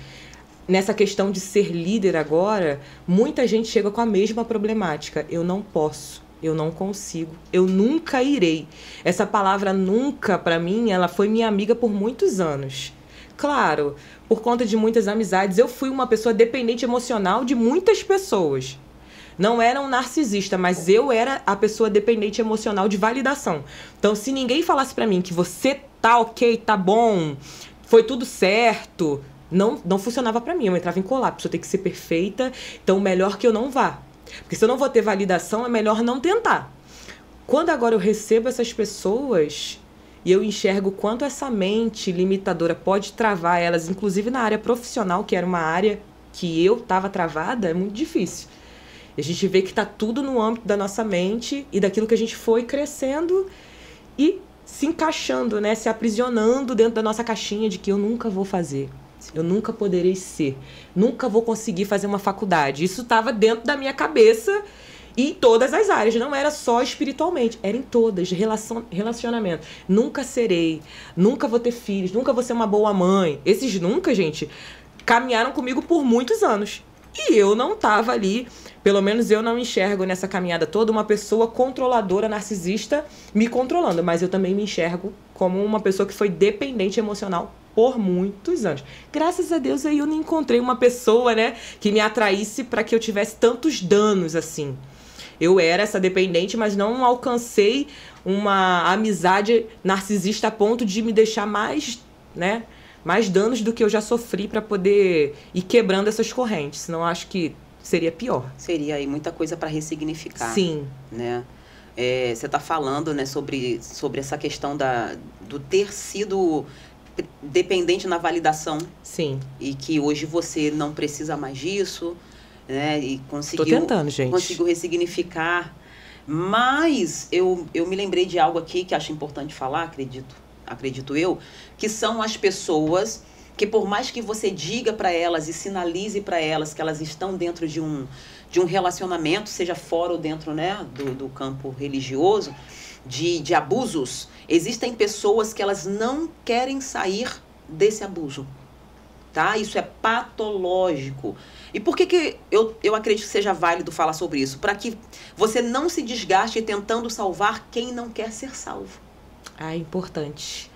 Nessa questão de ser líder agora, muita gente chega com a mesma problemática. Eu não posso, eu não consigo, eu nunca irei. Essa palavra nunca, para mim, ela foi minha amiga por muitos anos. Claro, por conta de muitas amizades, eu fui uma pessoa dependente emocional de muitas pessoas. Não era um narcisista, mas eu era a pessoa dependente emocional de validação. Então, se ninguém falasse para mim que você tá ok, tá bom, foi tudo certo... Não funcionava pra mim, eu entrava em colapso, eu tenho que ser perfeita, então melhor que eu não vá. Porque se eu não vou ter validação, é melhor não tentar. Quando agora eu recebo essas pessoas e eu enxergo quanto essa mente limitadora pode travar elas, inclusive na área profissional, que era uma área que eu estava travada, é muito difícil. E a gente vê que está tudo no âmbito da nossa mente e daquilo que a gente foi crescendo e se encaixando, né? Se aprisionando dentro da nossa caixinha de que eu nunca vou fazer. Eu nunca poderei ser. Nunca vou conseguir fazer uma faculdade. Isso estava dentro da minha cabeça e em todas as áreas. Não era só espiritualmente. Era em todas. Relacionamento. Nunca serei. Nunca vou ter filhos. Nunca vou ser uma boa mãe. Esses nunca, gente, caminharam comigo por muitos anos. E eu não estava ali. Pelo menos eu não enxergo nessa caminhada toda uma pessoa controladora, narcisista, me controlando. Mas eu também me enxergo como uma pessoa que foi dependente emocional por muitos anos. Graças a Deus aí eu não encontrei uma pessoa, né, que me atraísse para que eu tivesse tantos danos assim. Eu era essa dependente, mas não alcancei uma amizade narcisista a ponto de me deixar mais, né, mais danos do que eu já sofri para poder ir quebrando essas correntes. Senão acho que seria pior. Seria aí muita coisa para ressignificar. Sim. Né? Você está falando, né, sobre essa questão do ter sido dependente na validação. Sim. E que hoje você não precisa mais disso, né? E conseguiu... Tô tentando, gente. Conseguiu ressignificar. Mas eu me lembrei de algo aqui que acho importante falar, acredito eu, que são as pessoas que por mais que você diga para elas e sinalize para elas que elas estão dentro de um relacionamento, seja fora ou dentro, né, do campo religioso, de abusos, existem pessoas que elas não querem sair desse abuso, tá? Isso é patológico. E por que eu acredito que seja válido falar sobre isso? Para que você não se desgaste tentando salvar quem não quer ser salvo. Ah, importante.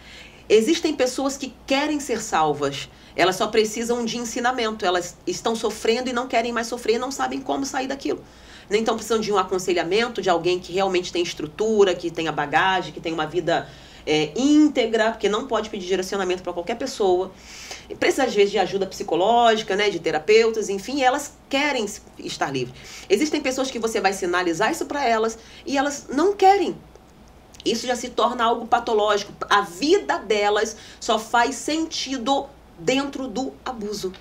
Existem pessoas que querem ser salvas, elas só precisam de ensinamento, elas estão sofrendo e não querem mais sofrer, não sabem como sair daquilo. Então precisam de um aconselhamento, de alguém que realmente tem estrutura, que tenha bagagem, que tenha uma vida íntegra, porque não pode pedir direcionamento para qualquer pessoa. Precisa, às vezes, de ajuda psicológica, né, de terapeutas, enfim, elas querem estar livres. Existem pessoas que você vai sinalizar isso para elas e elas não querem. Isso já se torna algo patológico. A vida delas só faz sentido dentro do abuso.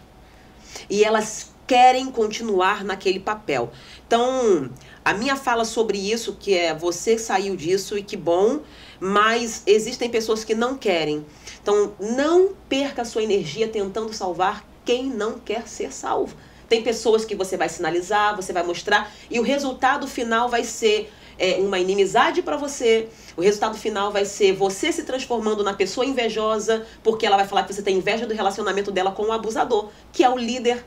E elas querem continuar naquele papel. Então, a minha fala sobre isso, que é você saiu disso e que bom, mas existem pessoas que não querem. Então, não perca a sua energia tentando salvar quem não quer ser salvo. Tem pessoas que você vai sinalizar, você vai mostrar, e o resultado final vai ser uma inimizade para você. O resultado final vai ser você se transformando na pessoa invejosa, porque ela vai falar que você tem inveja do relacionamento dela com o abusador, que é o líder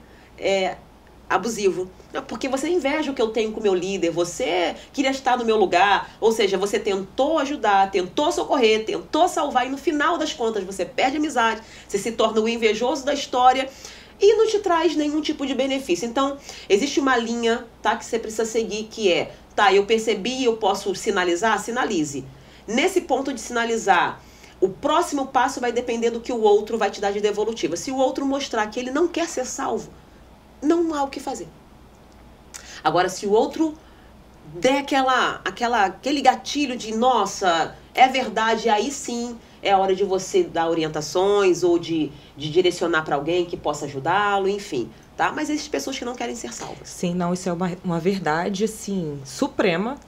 abusivo. Porque você inveja o que eu tenho com o meu líder, você queria estar no meu lugar, ou seja, você tentou ajudar, tentou socorrer, tentou salvar, e no final das contas você perde a amizade, você se torna o invejoso da história e não te traz nenhum tipo de benefício. Então, existe uma linha, tá, que você precisa seguir, que tá, eu percebi, eu posso sinalizar? Sinalize. nesse ponto de sinalizar, o próximo passo vai depender do que o outro vai te dar de devolutiva. Se o outro mostrar que ele não quer ser salvo, não há o que fazer. Agora, se o outro der aquele gatilho de, nossa, é verdade, aí sim é a hora de você dar orientações ou de direcionar para alguém que possa ajudá-lo, enfim, tá? Mas existem pessoas que não querem ser salvas. Sim, não, isso é uma verdade, assim, suprema.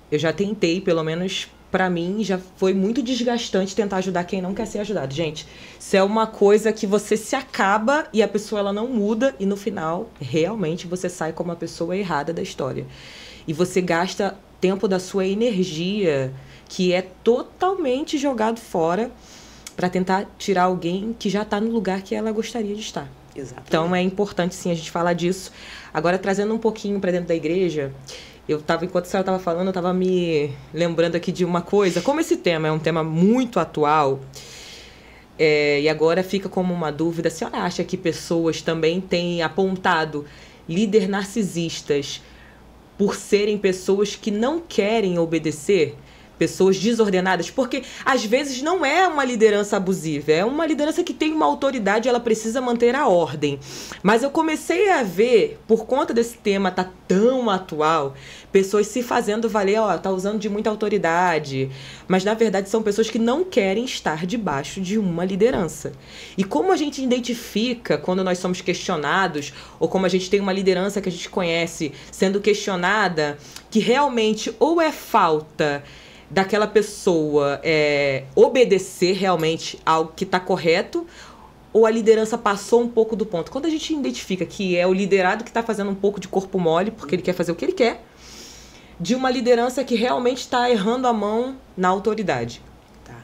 Eu já tentei, pelo menos pra mim, já foi muito desgastante tentar ajudar quem não quer ser ajudado. Gente, isso é uma coisa que você se acaba e a pessoa ela não muda e no final, realmente, você sai como a pessoa errada da história. E você gasta tempo da sua energia, que é totalmente jogado fora, para tentar tirar alguém que já está no lugar que ela gostaria de estar. Exatamente. Então é importante sim a gente falar disso. Agora, trazendo um pouquinho para dentro da igreja, enquanto a senhora estava falando, eu estava me lembrando aqui de uma coisa. Como esse tema é um tema muito atual, e agora fica como uma dúvida, a senhora acha que pessoas também têm apontado líderes narcisistas por serem pessoas que não querem obedecer? Pessoas desordenadas, porque às vezes não é uma liderança abusiva, é uma liderança que tem uma autoridade, ela precisa manter a ordem. Mas eu comecei a ver, por conta desse tema tá tão atual, pessoas se fazendo valer, tá usando de muita autoridade, mas na verdade são pessoas que não querem estar debaixo de uma liderança. E como a gente identifica quando nós somos questionados, ou como a gente tem uma liderança que a gente conhece sendo questionada, que realmente ou é falta daquela pessoa obedecer realmente algo que está correto, ou a liderança passou um pouco do ponto. Quando a gente identifica que é o liderado que está fazendo um pouco de corpo mole, porque ele quer fazer o que ele quer, de uma liderança que realmente está errando a mão na autoridade. Tá.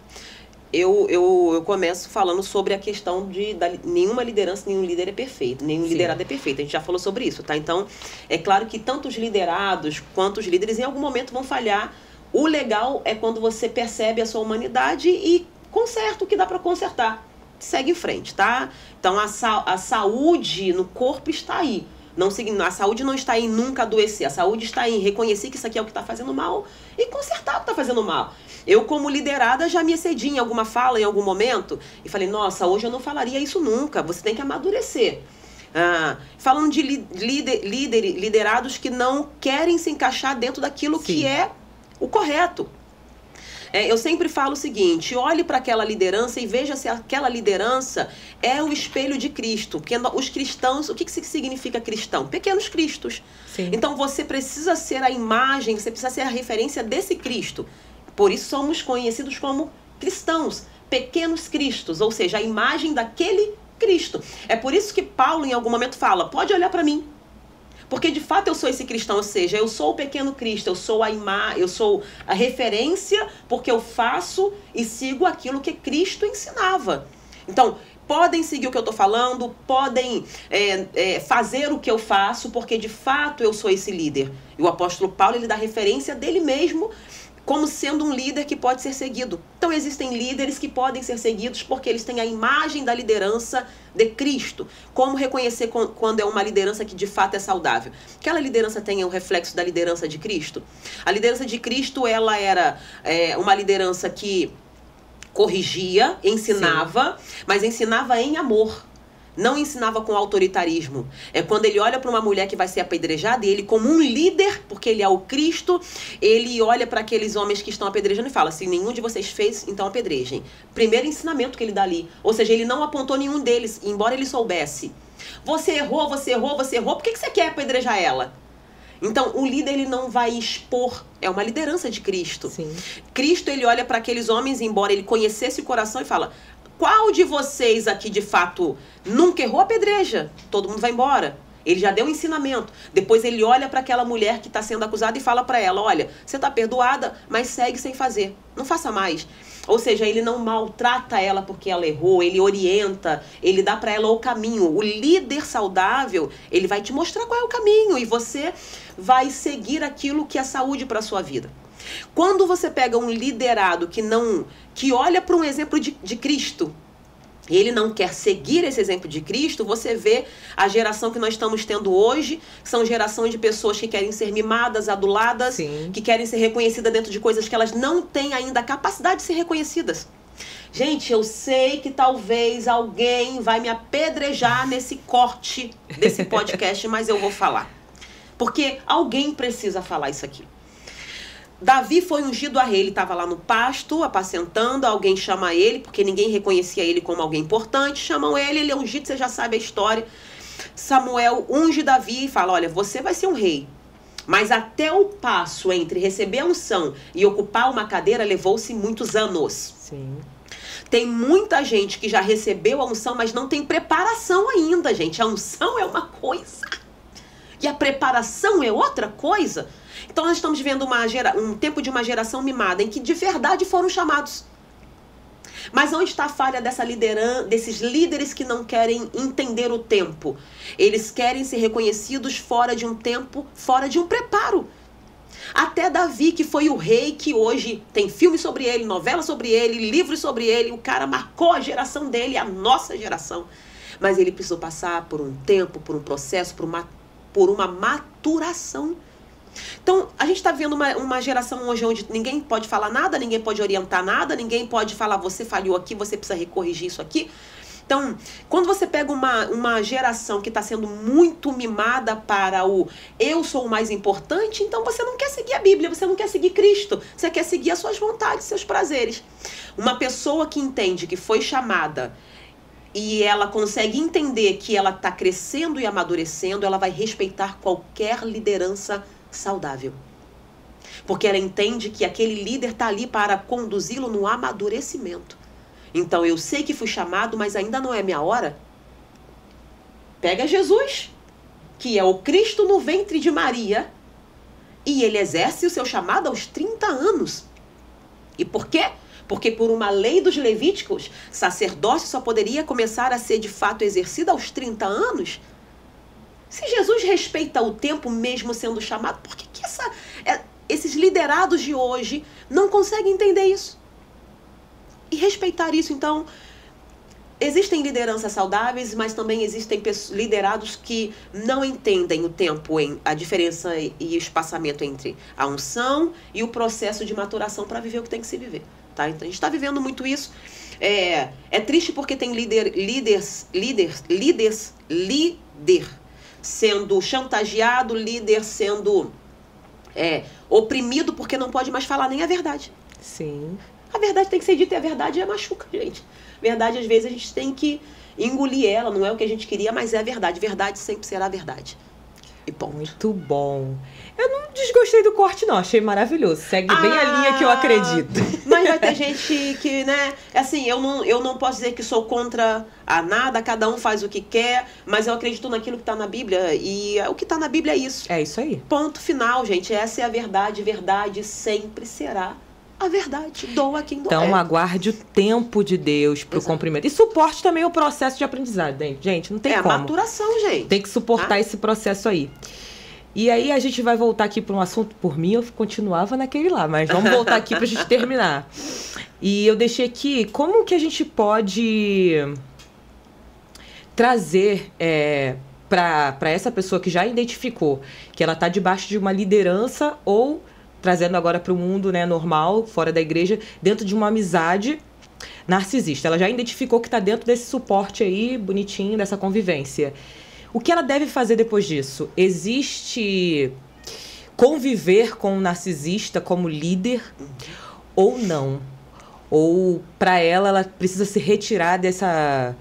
Eu começo falando sobre a questão de nenhuma liderança, nenhum líder é perfeito, nenhum liderado é perfeito. A gente já falou sobre isso, tá? Então, é claro que tanto os liderados quanto os líderes em algum momento vão falhar. O legal é quando você percebe a sua humanidade e conserta o que dá para consertar. Segue em frente, tá? Então, a saúde no corpo está aí. A saúde não está em nunca adoecer. A saúde está em reconhecer que isso aqui é o que está fazendo mal e consertar o que está fazendo mal. Eu, como liderada, já me excedi em alguma fala, em algum momento, e falei, nossa, hoje eu não falaria isso nunca. Você tem que amadurecer. Falando de liderados que não querem se encaixar dentro daquilo Sim. que é o correto. Eu sempre falo o seguinte, olhe para aquela liderança e veja se aquela liderança é o espelho de Cristo. Porque os cristãos, o que significa cristão? Pequenos cristos. Sim. Então você precisa ser a imagem, você precisa ser a referência desse Cristo. Por isso somos conhecidos como cristãos, pequenos cristos, ou seja, a imagem daquele Cristo. É por isso que Paulo em algum momento fala, pode olhar para mim. Porque de fato eu sou esse cristão, ou seja, eu sou o pequeno Cristo, eu sou a referência porque eu faço e sigo aquilo que Cristo ensinava. Então, podem seguir o que eu estou falando, podem fazer o que eu faço, porque de fato eu sou esse líder. E o apóstolo Paulo, ele dá referência dele mesmo como sendo um líder que pode ser seguido. Então existem líderes que podem ser seguidos porque eles têm a imagem da liderança de Cristo. Como reconhecer quando é uma liderança que de fato é saudável? Aquela liderança tem um reflexo da liderança de Cristo? A liderança de Cristo, ela era uma liderança que corrigia, ensinava, sim, mas ensinava em amor. Não ensinava com autoritarismo. É quando ele olha para uma mulher que vai ser apedrejada e ele, como um líder, porque ele é o Cristo, ele olha para aqueles homens que estão apedrejando e fala, se nenhum de vocês fez, então apedrejem. Primeiro ensinamento que ele dá ali. Ou seja, ele não apontou nenhum deles, embora ele soubesse. Você errou, por que você quer apedrejar ela? Então, o líder, ele não vai expor. É uma liderança de Cristo. Sim. Cristo, ele olha para aqueles homens, embora ele conhecesse o coração, e fala, qual de vocês aqui, de fato, nunca errou, apedreja? Todo mundo vai embora. Ele já deu um ensinamento. Depois ele olha para aquela mulher que está sendo acusada e fala para ela, olha, você está perdoada, mas segue sem fazer. Não faça mais. Ou seja, ele não maltrata ela porque ela errou, ele orienta, ele dá para ela o caminho. O líder saudável, ele vai te mostrar qual é o caminho e você vai seguir aquilo que é saúde para a sua vida. Quando você pega um liderado que olha para um exemplo de Cristo, ele não quer seguir esse exemplo de Cristo, você vê a geração que nós estamos tendo hoje, são gerações de pessoas que querem ser mimadas, aduladas, Sim. que querem ser reconhecidas dentro de coisas que elas não têm ainda a capacidade de ser reconhecidas. Gente, eu sei que talvez alguém vai me apedrejar nesse corte desse podcast, mas eu vou falar. Porque alguém precisa falar isso aqui. Davi foi ungido a rei, ele estava lá no pasto, apacentando, alguém chama ele, porque ninguém reconhecia ele como alguém importante, chamam ele é ungido, você já sabe a história. Samuel unge Davi e fala, olha, você vai ser um rei. Mas até o passo entre receber a unção e ocupar uma cadeira levou-se muitos anos. Sim. Tem muita gente que já recebeu a unção, mas não tem preparação ainda, gente. A unção é uma coisa e a preparação é outra coisa. Então nós estamos vivendo um tempo de uma geração mimada, em que de verdade foram chamados. Mas onde está a falha dessa liderança, desses líderes que não querem entender o tempo? Eles querem ser reconhecidos fora de um tempo, fora de um preparo. Até Davi, que foi o rei que hoje tem filme sobre ele, novela sobre ele, livros sobre ele, o cara marcou a geração dele, a nossa geração. Mas ele precisou passar por um tempo, por um processo, por uma maturação. Então, a gente está vendo uma geração hoje onde ninguém pode falar nada, ninguém pode orientar nada, ninguém pode falar, você falhou aqui, você precisa recorrigir isso aqui. Então, quando você pega uma geração que está sendo muito mimada para o eu sou o mais importante, então você não quer seguir a Bíblia, você não quer seguir Cristo, você quer seguir as suas vontades, seus prazeres. Uma pessoa que entende que foi chamada e ela consegue entender que ela está crescendo e amadurecendo, ela vai respeitar qualquer liderança saudável. Porque ela entende que aquele líder está ali para conduzi-lo no amadurecimento. Então eu sei que fui chamado, mas ainda não é minha hora. Pega Jesus, que é o Cristo no ventre de Maria, e ele exerce o seu chamado aos 30 anos. E por quê? Porque por uma lei dos levíticos, sacerdócio só poderia começar a ser de fato exercido aos 30 anos. Se Jesus respeita o tempo mesmo sendo chamado, por que esses liderados de hoje não conseguem entender isso? E respeitar isso, então, existem lideranças saudáveis, mas também existem liderados que não entendem o tempo, a diferença e o espaçamento entre a unção e o processo de maturação para viver o que tem que se viver. Tá? Então, a gente está vivendo muito isso. É triste porque tem líder sendo chantageado, líder sendo oprimido porque não pode mais falar nem a verdade. Sim. A verdade tem que ser dita e a verdade machuca, gente. Verdade, às vezes, a gente tem que engolir ela, não é o que a gente queria, mas é a verdade. Verdade sempre será verdade. E ponto. Muito bom. Eu não desgostei do corte, não. Achei maravilhoso. Segue bem a linha que eu acredito. Mas vai ter gente que, né? Assim, eu não posso dizer que sou contra a nada, cada um faz o que quer, mas eu acredito naquilo que está na Bíblia. E o que está na Bíblia é isso. É isso aí. Ponto final, gente. Essa é a verdade. Verdade sempre será a verdade. Doa quem doer. Então, aguarde o tempo de Deus para o cumprimento. E suporte também o processo de aprendizado, hein? Gente, não tem como. É a maturação, gente. Tem que suportar esse processo aí. E aí a gente vai voltar aqui para um assunto, por mim eu continuava naquele lá, mas vamos voltar aqui para a gente terminar. E eu deixei aqui, como que a gente pode trazer para essa pessoa que já identificou que ela está debaixo de uma liderança ou trazendo agora para o mundo, né, normal, fora da igreja, dentro de uma amizade narcisista. Ela já identificou que está dentro desse suporte aí, bonitinho, dessa convivência. O que ela deve fazer depois disso? Existe conviver com o narcisista como líder ou não? Ou para ela precisa se retirar dessa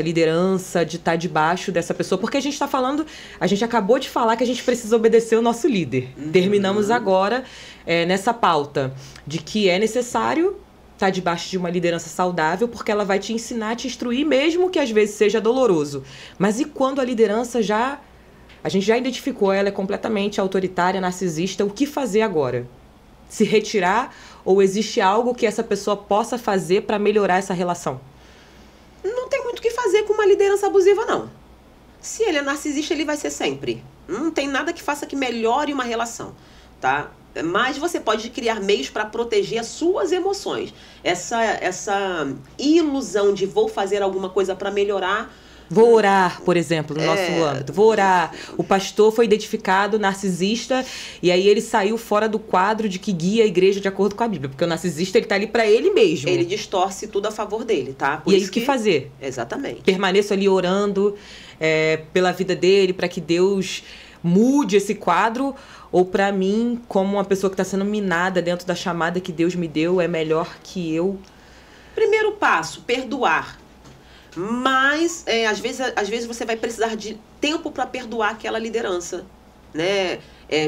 liderança, de estar debaixo dessa pessoa? Porque a gente está falando, a gente acabou de falar que a gente precisa obedecer o nosso líder. Terminamos agora nessa pauta de que é necessário estar debaixo de uma liderança saudável, porque ela vai te ensinar, te instruir, mesmo que às vezes seja doloroso. Mas e quando a liderança a gente já identificou, ela é completamente autoritária, narcisista, o que fazer agora? Se retirar ou existe algo que essa pessoa possa fazer para melhorar essa relação? Não tem muito o que fazer com uma liderança abusiva, não. Se ele é narcisista, ele vai ser sempre. Não tem nada que faça que melhore uma relação. tá? Mas você pode criar meios para proteger as suas emoções. Essa ilusão de vou fazer alguma coisa para melhorar. Vou orar, por exemplo, no nosso âmbito. Vou orar. O pastor foi identificado narcisista e aí ele saiu fora do quadro de que guia a igreja de acordo com a Bíblia. Porque o narcisista, ele tá ali para ele mesmo. Ele distorce tudo a favor dele, tá? Por e aí o que fazer? Exatamente. Permaneço ali orando pela vida dele, para que Deus mude esse quadro, ou para mim, como uma pessoa que está sendo minada dentro da chamada que Deus me deu, é melhor que eu... Primeiro passo, perdoar. Mas, às vezes você vai precisar de tempo para perdoar aquela liderança, né?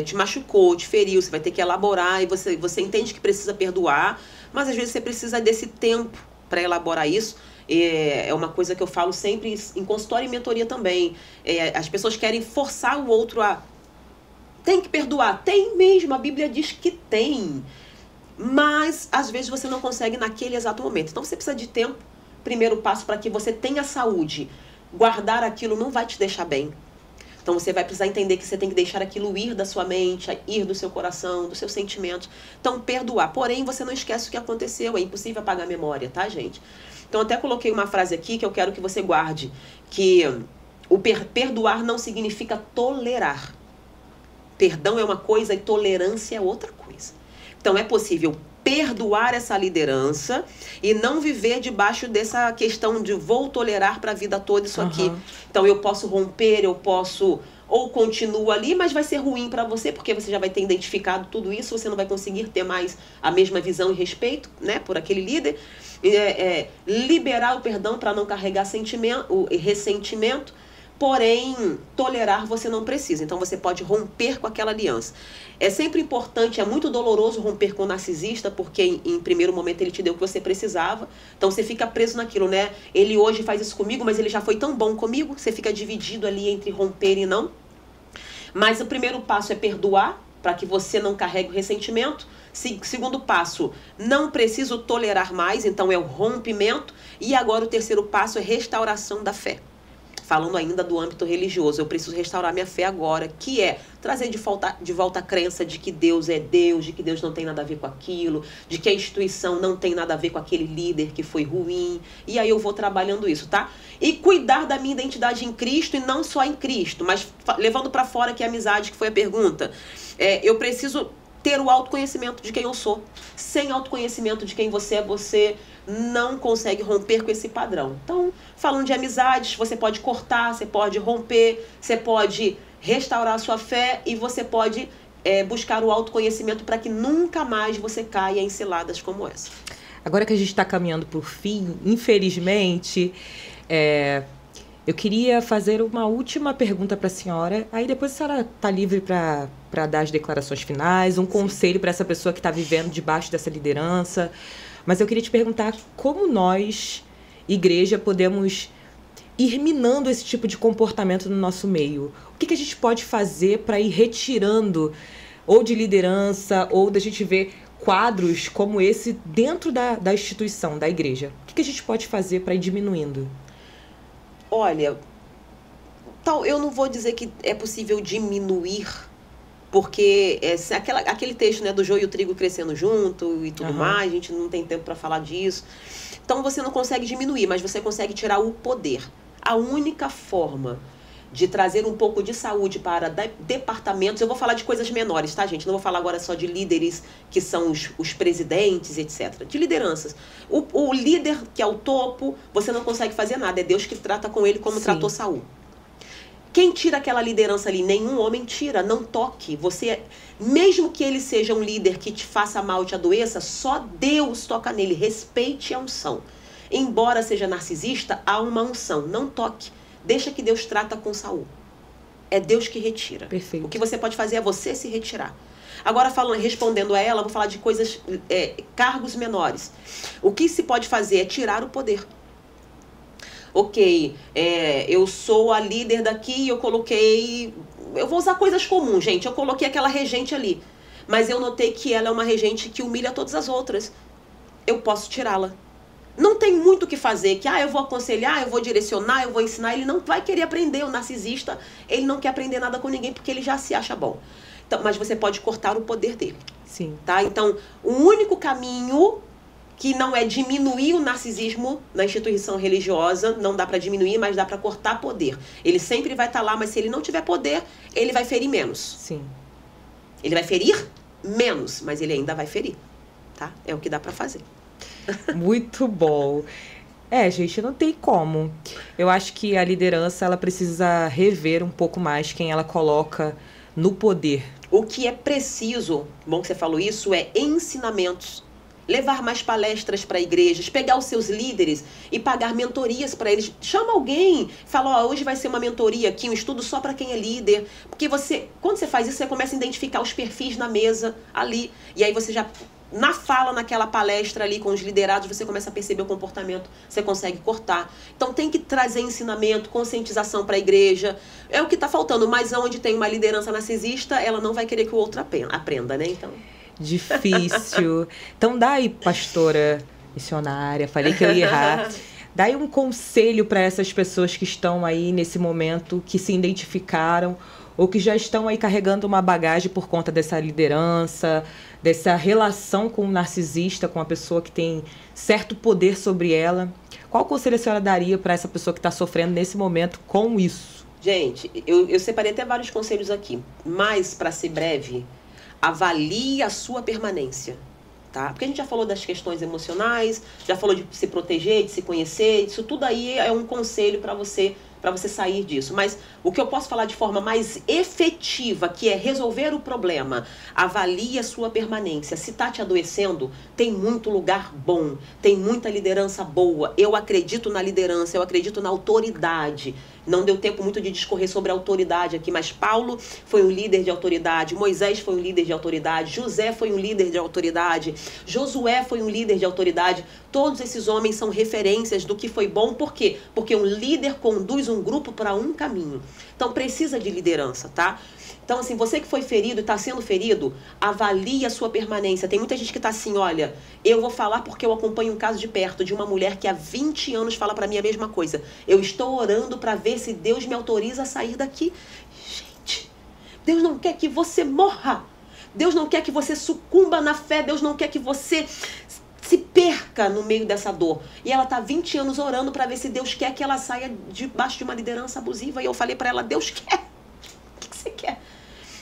Te machucou, te feriu, você vai ter que elaborar e você entende que precisa perdoar, mas às vezes você precisa desse tempo para elaborar isso. É uma coisa que eu falo sempre em consultório e mentoria também. As pessoas querem forçar o outro a... Tem que perdoar. Tem mesmo, a Bíblia diz que tem. Mas, às vezes, você não consegue naquele exato momento. Então, você precisa de tempo. Primeiro passo para que você tenha saúde. Guardar aquilo não vai te deixar bem. Então, você vai precisar entender que você tem que deixar aquilo ir da sua mente, ir do seu coração, dos seus sentimentos. Então, perdoar. Porém, você não esquece o que aconteceu. É impossível apagar a memória, tá, gente? Então, até coloquei uma frase aqui que eu quero que você guarde. Que o perdoar não significa tolerar. Perdão é uma coisa e tolerância é outra coisa. Então, é possível perdoar essa liderança e não viver debaixo dessa questão de vou tolerar para a vida toda isso aqui. Então, eu posso romper, eu posso... Ou continua ali, mas vai ser ruim para você, porque você já vai ter identificado tudo isso, você não vai conseguir ter mais a mesma visão e respeito, né, por aquele líder. Liberar o perdão para não carregar ressentimento, porém, tolerar você não precisa. Então, você pode romper com aquela aliança. É sempre importante, é muito doloroso romper com o narcisista, porque em primeiro momento ele te deu o que você precisava. Então, você fica preso naquilo, né? Ele hoje faz isso comigo, mas ele já foi tão bom comigo. Você fica dividido ali entre romper e não. Mas o primeiro passo é perdoar, para que você não carregue o ressentimento. Segundo passo, não preciso tolerar mais, então é o rompimento. E agora o terceiro passo é restauração da fé. Falando ainda do âmbito religioso, eu preciso restaurar minha fé agora, que é trazer de volta a crença de que Deus é Deus, de que Deus não tem nada a ver com aquilo, de que a instituição não tem nada a ver com aquele líder que foi ruim. E aí eu vou trabalhando isso, tá? E cuidar da minha identidade em Cristo e não só em Cristo, mas levando para fora que a amizade, que foi a pergunta. Eu preciso ter o autoconhecimento de quem eu sou. Sem autoconhecimento de quem você não consegue romper com esse padrão. Então, falando de amizades, você pode cortar, você pode romper, você pode restaurar a sua fé e você pode buscar o autoconhecimento para que nunca mais você caia em ciladas como essa. Agora que a gente está caminhando por fim, infelizmente, eu queria fazer uma última pergunta para a senhora. Aí depois a senhora está livre para dar as declarações finais, um conselho para essa pessoa que está vivendo debaixo dessa liderança. Mas eu queria te perguntar como nós, igreja, podemos ir minando esse tipo de comportamento no nosso meio. O que a gente pode fazer para ir retirando ou de liderança ou da gente ver quadros como esse dentro da instituição, da igreja? O que a gente pode fazer para ir diminuindo? Olha, eu não vou dizer que é possível diminuir, porque aquele texto, né, do joio e o trigo crescendo junto e tudo mais, a gente não tem tempo para falar disso. Então você não consegue diminuir, mas você consegue tirar o poder. A única forma de trazer um pouco de saúde para departamentos, eu vou falar de coisas menores, tá, gente? Não vou falar agora só de líderes que são os presidentes, etc. De lideranças. O líder que é o topo, você não consegue fazer nada. É Deus que trata com ele como tratou Saul. Quem tira aquela liderança ali? Nenhum homem tira, não toque. Mesmo que ele seja um líder que te faça mal, te adoeça, só Deus toca nele. Respeite a unção. Embora seja narcisista, há uma unção. Não toque. Deixa que Deus trata com Saul. É Deus que retira. Perfeito. O que você pode fazer é você se retirar. Agora, respondendo a ela, vou falar de coisas, cargos menores. O que se pode fazer é tirar o poder. Ok, eu sou a líder daqui, eu vou usar coisas comuns, gente. Eu coloquei aquela regente ali. Mas eu notei que ela é uma regente que humilha todas as outras. Eu posso tirá-la. Não tem muito o que fazer, que eu vou aconselhar, eu vou direcionar, eu vou ensinar. Ele não vai querer aprender, o narcisista, ele não quer aprender nada com ninguém porque ele já se acha bom. Então, mas você pode cortar o poder dele. Sim. Tá? Então, o único caminho que não é diminuir o narcisismo na instituição religiosa, não dá para diminuir, mas dá para cortar poder. Ele sempre vai estar lá, mas se ele não tiver poder, ele vai ferir menos. Sim. Ele vai ferir menos, mas ele ainda vai ferir, tá? É o que dá para fazer. Muito bom. Gente, não tem como. Eu acho que a liderança, ela precisa rever um pouco mais quem ela coloca no poder. O que é preciso, bom que você falou isso, é ensinamentos. Levar mais palestras para igrejas, pegar os seus líderes e pagar mentorias para eles. Chama alguém, fala, hoje vai ser uma mentoria aqui, um estudo só para quem é líder. Porque quando você faz isso, você começa a identificar os perfis na mesa ali. E aí você já, na fala, naquela palestra ali com os liderados, você começa a perceber o comportamento, você consegue cortar. Então tem que trazer ensinamento, conscientização para a igreja. É o que está faltando, mas onde tem uma liderança narcisista, ela não vai querer que o outro aprenda, né? Então... Difícil. Então dá aí, pastora missionária, falei que eu ia errar. Dá aí um conselho para essas pessoas que estão aí nesse momento, que se identificaram ou que já estão aí carregando uma bagagem por conta dessa liderança, dessa relação com o narcisista, com a pessoa que tem certo poder sobre ela. Qual conselho a senhora daria para essa pessoa que está sofrendo nesse momento com isso? Gente, eu separei até vários conselhos aqui, mas para ser breve, avalie a sua permanência, tá? Porque a gente já falou das questões emocionais, já falou de se proteger, de se conhecer, isso tudo aí é um conselho para você sair disso. Mas o que eu posso falar de forma mais efetiva, que é resolver o problema, avalie a sua permanência. Se tá te adoecendo, tem muito lugar bom, tem muita liderança boa. Eu acredito na liderança, eu acredito na autoridade. Não deu tempo muito de discorrer sobre a autoridade aqui, mas Paulo foi um líder de autoridade, Moisés foi um líder de autoridade, José foi um líder de autoridade, Josué foi um líder de autoridade. Todos esses homens são referências do que foi bom. Por quê? Porque um líder conduz um grupo para um caminho. Então precisa de liderança, tá? Então, assim, você que foi ferido e está sendo ferido, avalie a sua permanência. Tem muita gente que está assim, olha, eu vou falar porque eu acompanho um caso de perto de uma mulher que há 20 anos fala para mim a mesma coisa. Eu estou orando para ver se Deus me autoriza a sair daqui. Gente, Deus não quer que você morra. Deus não quer que você sucumba na fé. Deus não quer que você se perca no meio dessa dor. E ela está 20 anos orando para ver se Deus quer que ela saia debaixo de uma liderança abusiva. E eu falei para ela, Deus quer. O que você quer?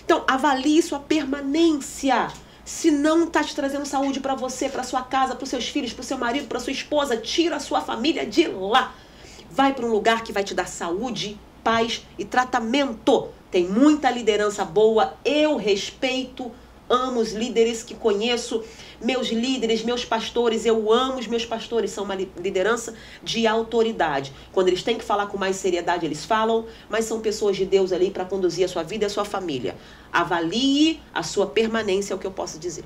Então, avalie sua permanência. Se não está te trazendo saúde para você, para sua casa, para os seus filhos, para o seu marido, para sua esposa, tira a sua família de lá. Vai para um lugar que vai te dar saúde, paz e tratamento. Tem muita liderança boa. Eu respeito, amo os líderes que conheço. Meus líderes, meus pastores, eu amo os meus pastores, são uma liderança de autoridade. Quando eles têm que falar com mais seriedade, eles falam, mas são pessoas de Deus ali para conduzir a sua vida e a sua família. Avalie a sua permanência, é o que eu posso dizer.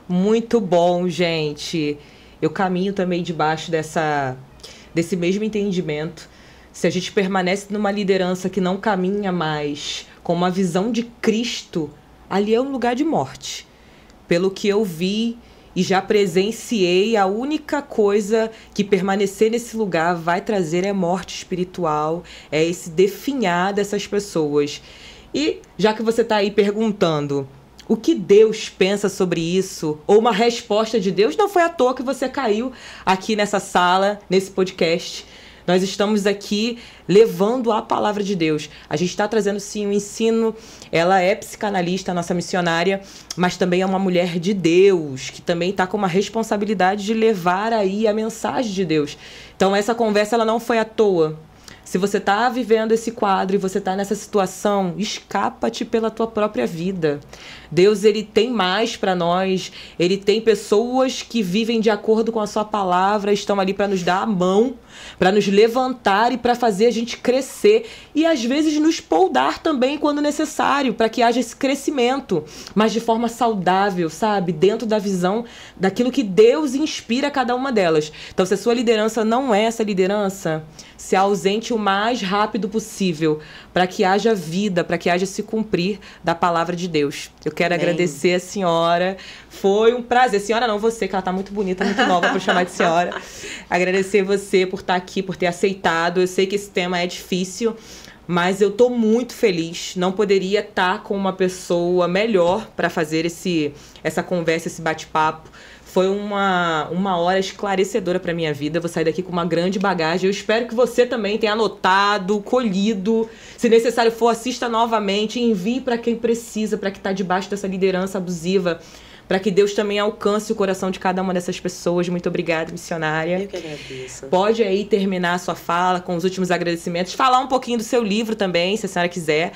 Muito bom, gente. Eu caminho também debaixo desse mesmo entendimento. Se a gente permanece numa liderança que não caminha mais com uma visão de Cristo, ali é um lugar de morte. Pelo que eu vi e já presenciei, a única coisa que permanecer nesse lugar vai trazer é morte espiritual, é esse definhar dessas pessoas. E já que você está aí perguntando o que Deus pensa sobre isso, ou uma resposta de Deus, não foi à toa que você caiu aqui nessa sala, nesse podcast. Nós estamos aqui levando a palavra de Deus. A gente está trazendo, sim, um ensino. Ela é psicanalista, nossa missionária, mas também é uma mulher de Deus, que também está com uma responsabilidade de levar aí a mensagem de Deus. Então, essa conversa ela não foi à toa. Se você está vivendo esse quadro e você está nessa situação, escapa-te pela tua própria vida. Deus, ele tem mais para nós. Ele tem pessoas que vivem de acordo com a sua palavra, estão ali para nos dar a mão, para nos levantar e para fazer a gente crescer. E às vezes nos poldar também quando necessário, para que haja esse crescimento, mas de forma saudável, sabe? Dentro da visão daquilo que Deus inspira a cada uma delas. Então, se a sua liderança não é essa liderança, se ausente o mais rápido possível, para que haja vida, para que haja se cumprir da palavra de Deus. Eu quero agradecer a senhora. Foi um prazer. Senhora não, você, que ela tá muito bonita, muito nova para chamar de senhora. Agradecer você por estar aqui, por ter aceitado. Eu sei que esse tema é difícil, Mas eu tô muito feliz, não poderia estar com uma pessoa melhor para fazer essa conversa, esse bate-papo. Foi uma hora esclarecedora para minha vida. Eu vou sair daqui com uma grande bagagem. Eu espero que você também tenha anotado, colhido. Se necessário for, assista novamente, envie para quem precisa, para quem está debaixo dessa liderança abusiva, para que Deus também alcance o coração de cada uma dessas pessoas. Muito obrigada, missionária. Eu que agradeço. Pode aí terminar a sua fala com os últimos agradecimentos. Falar um pouquinho do seu livro também, se a senhora quiser.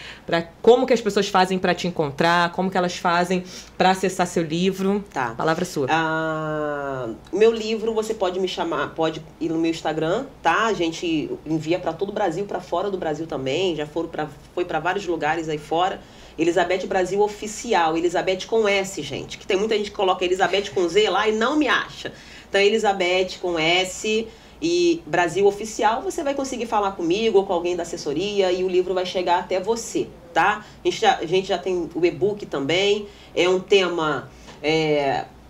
Como que as pessoas fazem para te encontrar, como que elas fazem para acessar seu livro. Tá. Palavra sua. Meu livro, você pode me chamar, pode ir no meu Instagram, tá? A gente envia para todo o Brasil, para fora do Brasil também. Já foi para vários lugares aí fora. Elizabeth Brasil Oficial, Elizabeth com S, gente. Que tem muita gente que coloca Elizabeth com Z lá e não me acha. Então, Elizabeth com S e Brasil Oficial, você vai conseguir falar comigo ou com alguém da assessoria e o livro vai chegar até você, tá? A gente já tem o e-book também. É um tema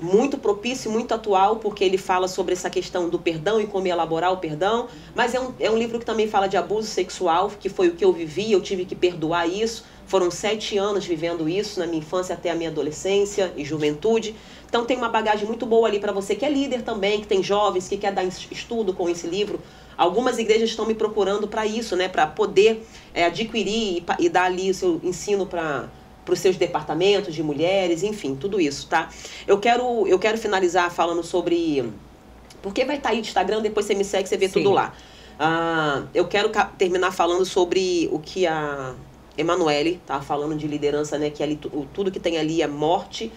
muito propício, muito atual, porque ele fala sobre essa questão do perdão e como elaborar o perdão. Mas é um livro que também fala de abuso sexual, que foi o que eu vivi, eu tive que perdoar isso. Foram 7 anos vivendo isso, na minha infância até a minha adolescência e juventude. Então tem uma bagagem muito boa ali para você que é líder também, que tem jovens, que quer dar estudo com esse livro. Algumas igrejas estão me procurando para isso, né? Para poder adquirir e dar ali o seu ensino para os seus departamentos de mulheres, enfim, tudo isso, tá? Eu quero finalizar falando sobre... Porque vai estar aí no Instagram, depois você me segue, você vê tudo lá. Eu quero terminar falando sobre o que a Emanuele tá falando de liderança, né? Que ali, tudo que tem ali é morte.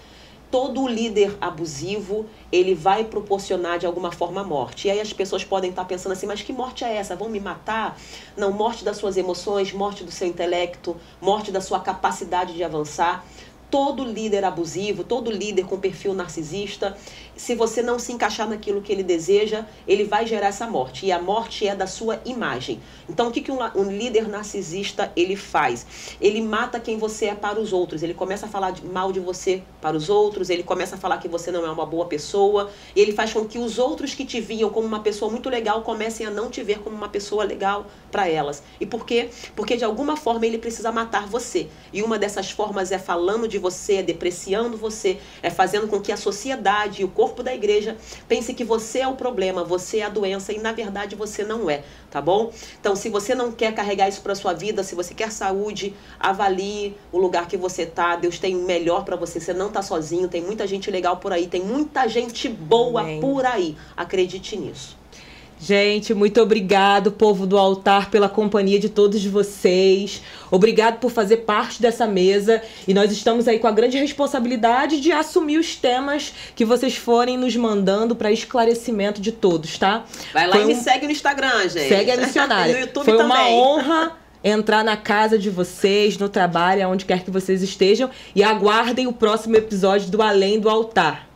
Todo líder abusivo, ele vai proporcionar de alguma forma a morte. E aí as pessoas podem estar pensando assim, mas que morte é essa? Vão me matar? Não, morte das suas emoções, morte do seu intelecto, morte da sua capacidade de avançar. Todo líder abusivo, todo líder com perfil narcisista, se você não se encaixar naquilo que ele deseja, ele vai gerar essa morte. E a morte é da sua imagem. Então, o que um líder narcisista ele faz? Ele mata quem você é para os outros. Ele começa a falar mal de você para os outros. Ele começa a falar que você não é uma boa pessoa. E ele faz com que os outros que te viam como uma pessoa muito legal comecem a não te ver como uma pessoa legal para elas. E por quê? Porque, de alguma forma, ele precisa matar você. E uma dessas formas é falando de você, é depreciando você, é fazendo com que a sociedade e o corpo da igreja pense que você é o problema, você é a doença e na verdade você não é, tá bom? Então, se você não quer carregar isso para sua vida, se você quer saúde, avalie o lugar que você tá. Deus tem o melhor para você, você não tá sozinho, tem muita gente legal por aí, tem muita gente boa por aí. Acredite nisso. Gente, muito obrigado, povo do altar, pela companhia de todos vocês. Obrigado por fazer parte dessa mesa. E nós estamos aí com a grande responsabilidade de assumir os temas que vocês forem nos mandando para esclarecimento de todos, tá? Vai lá e me segue no Instagram, gente. Segue a missionária. No YouTube Foi também. Uma honra entrar na casa de vocês, no trabalho, aonde quer que vocês estejam. E aguardem o próximo episódio do Além do Altar.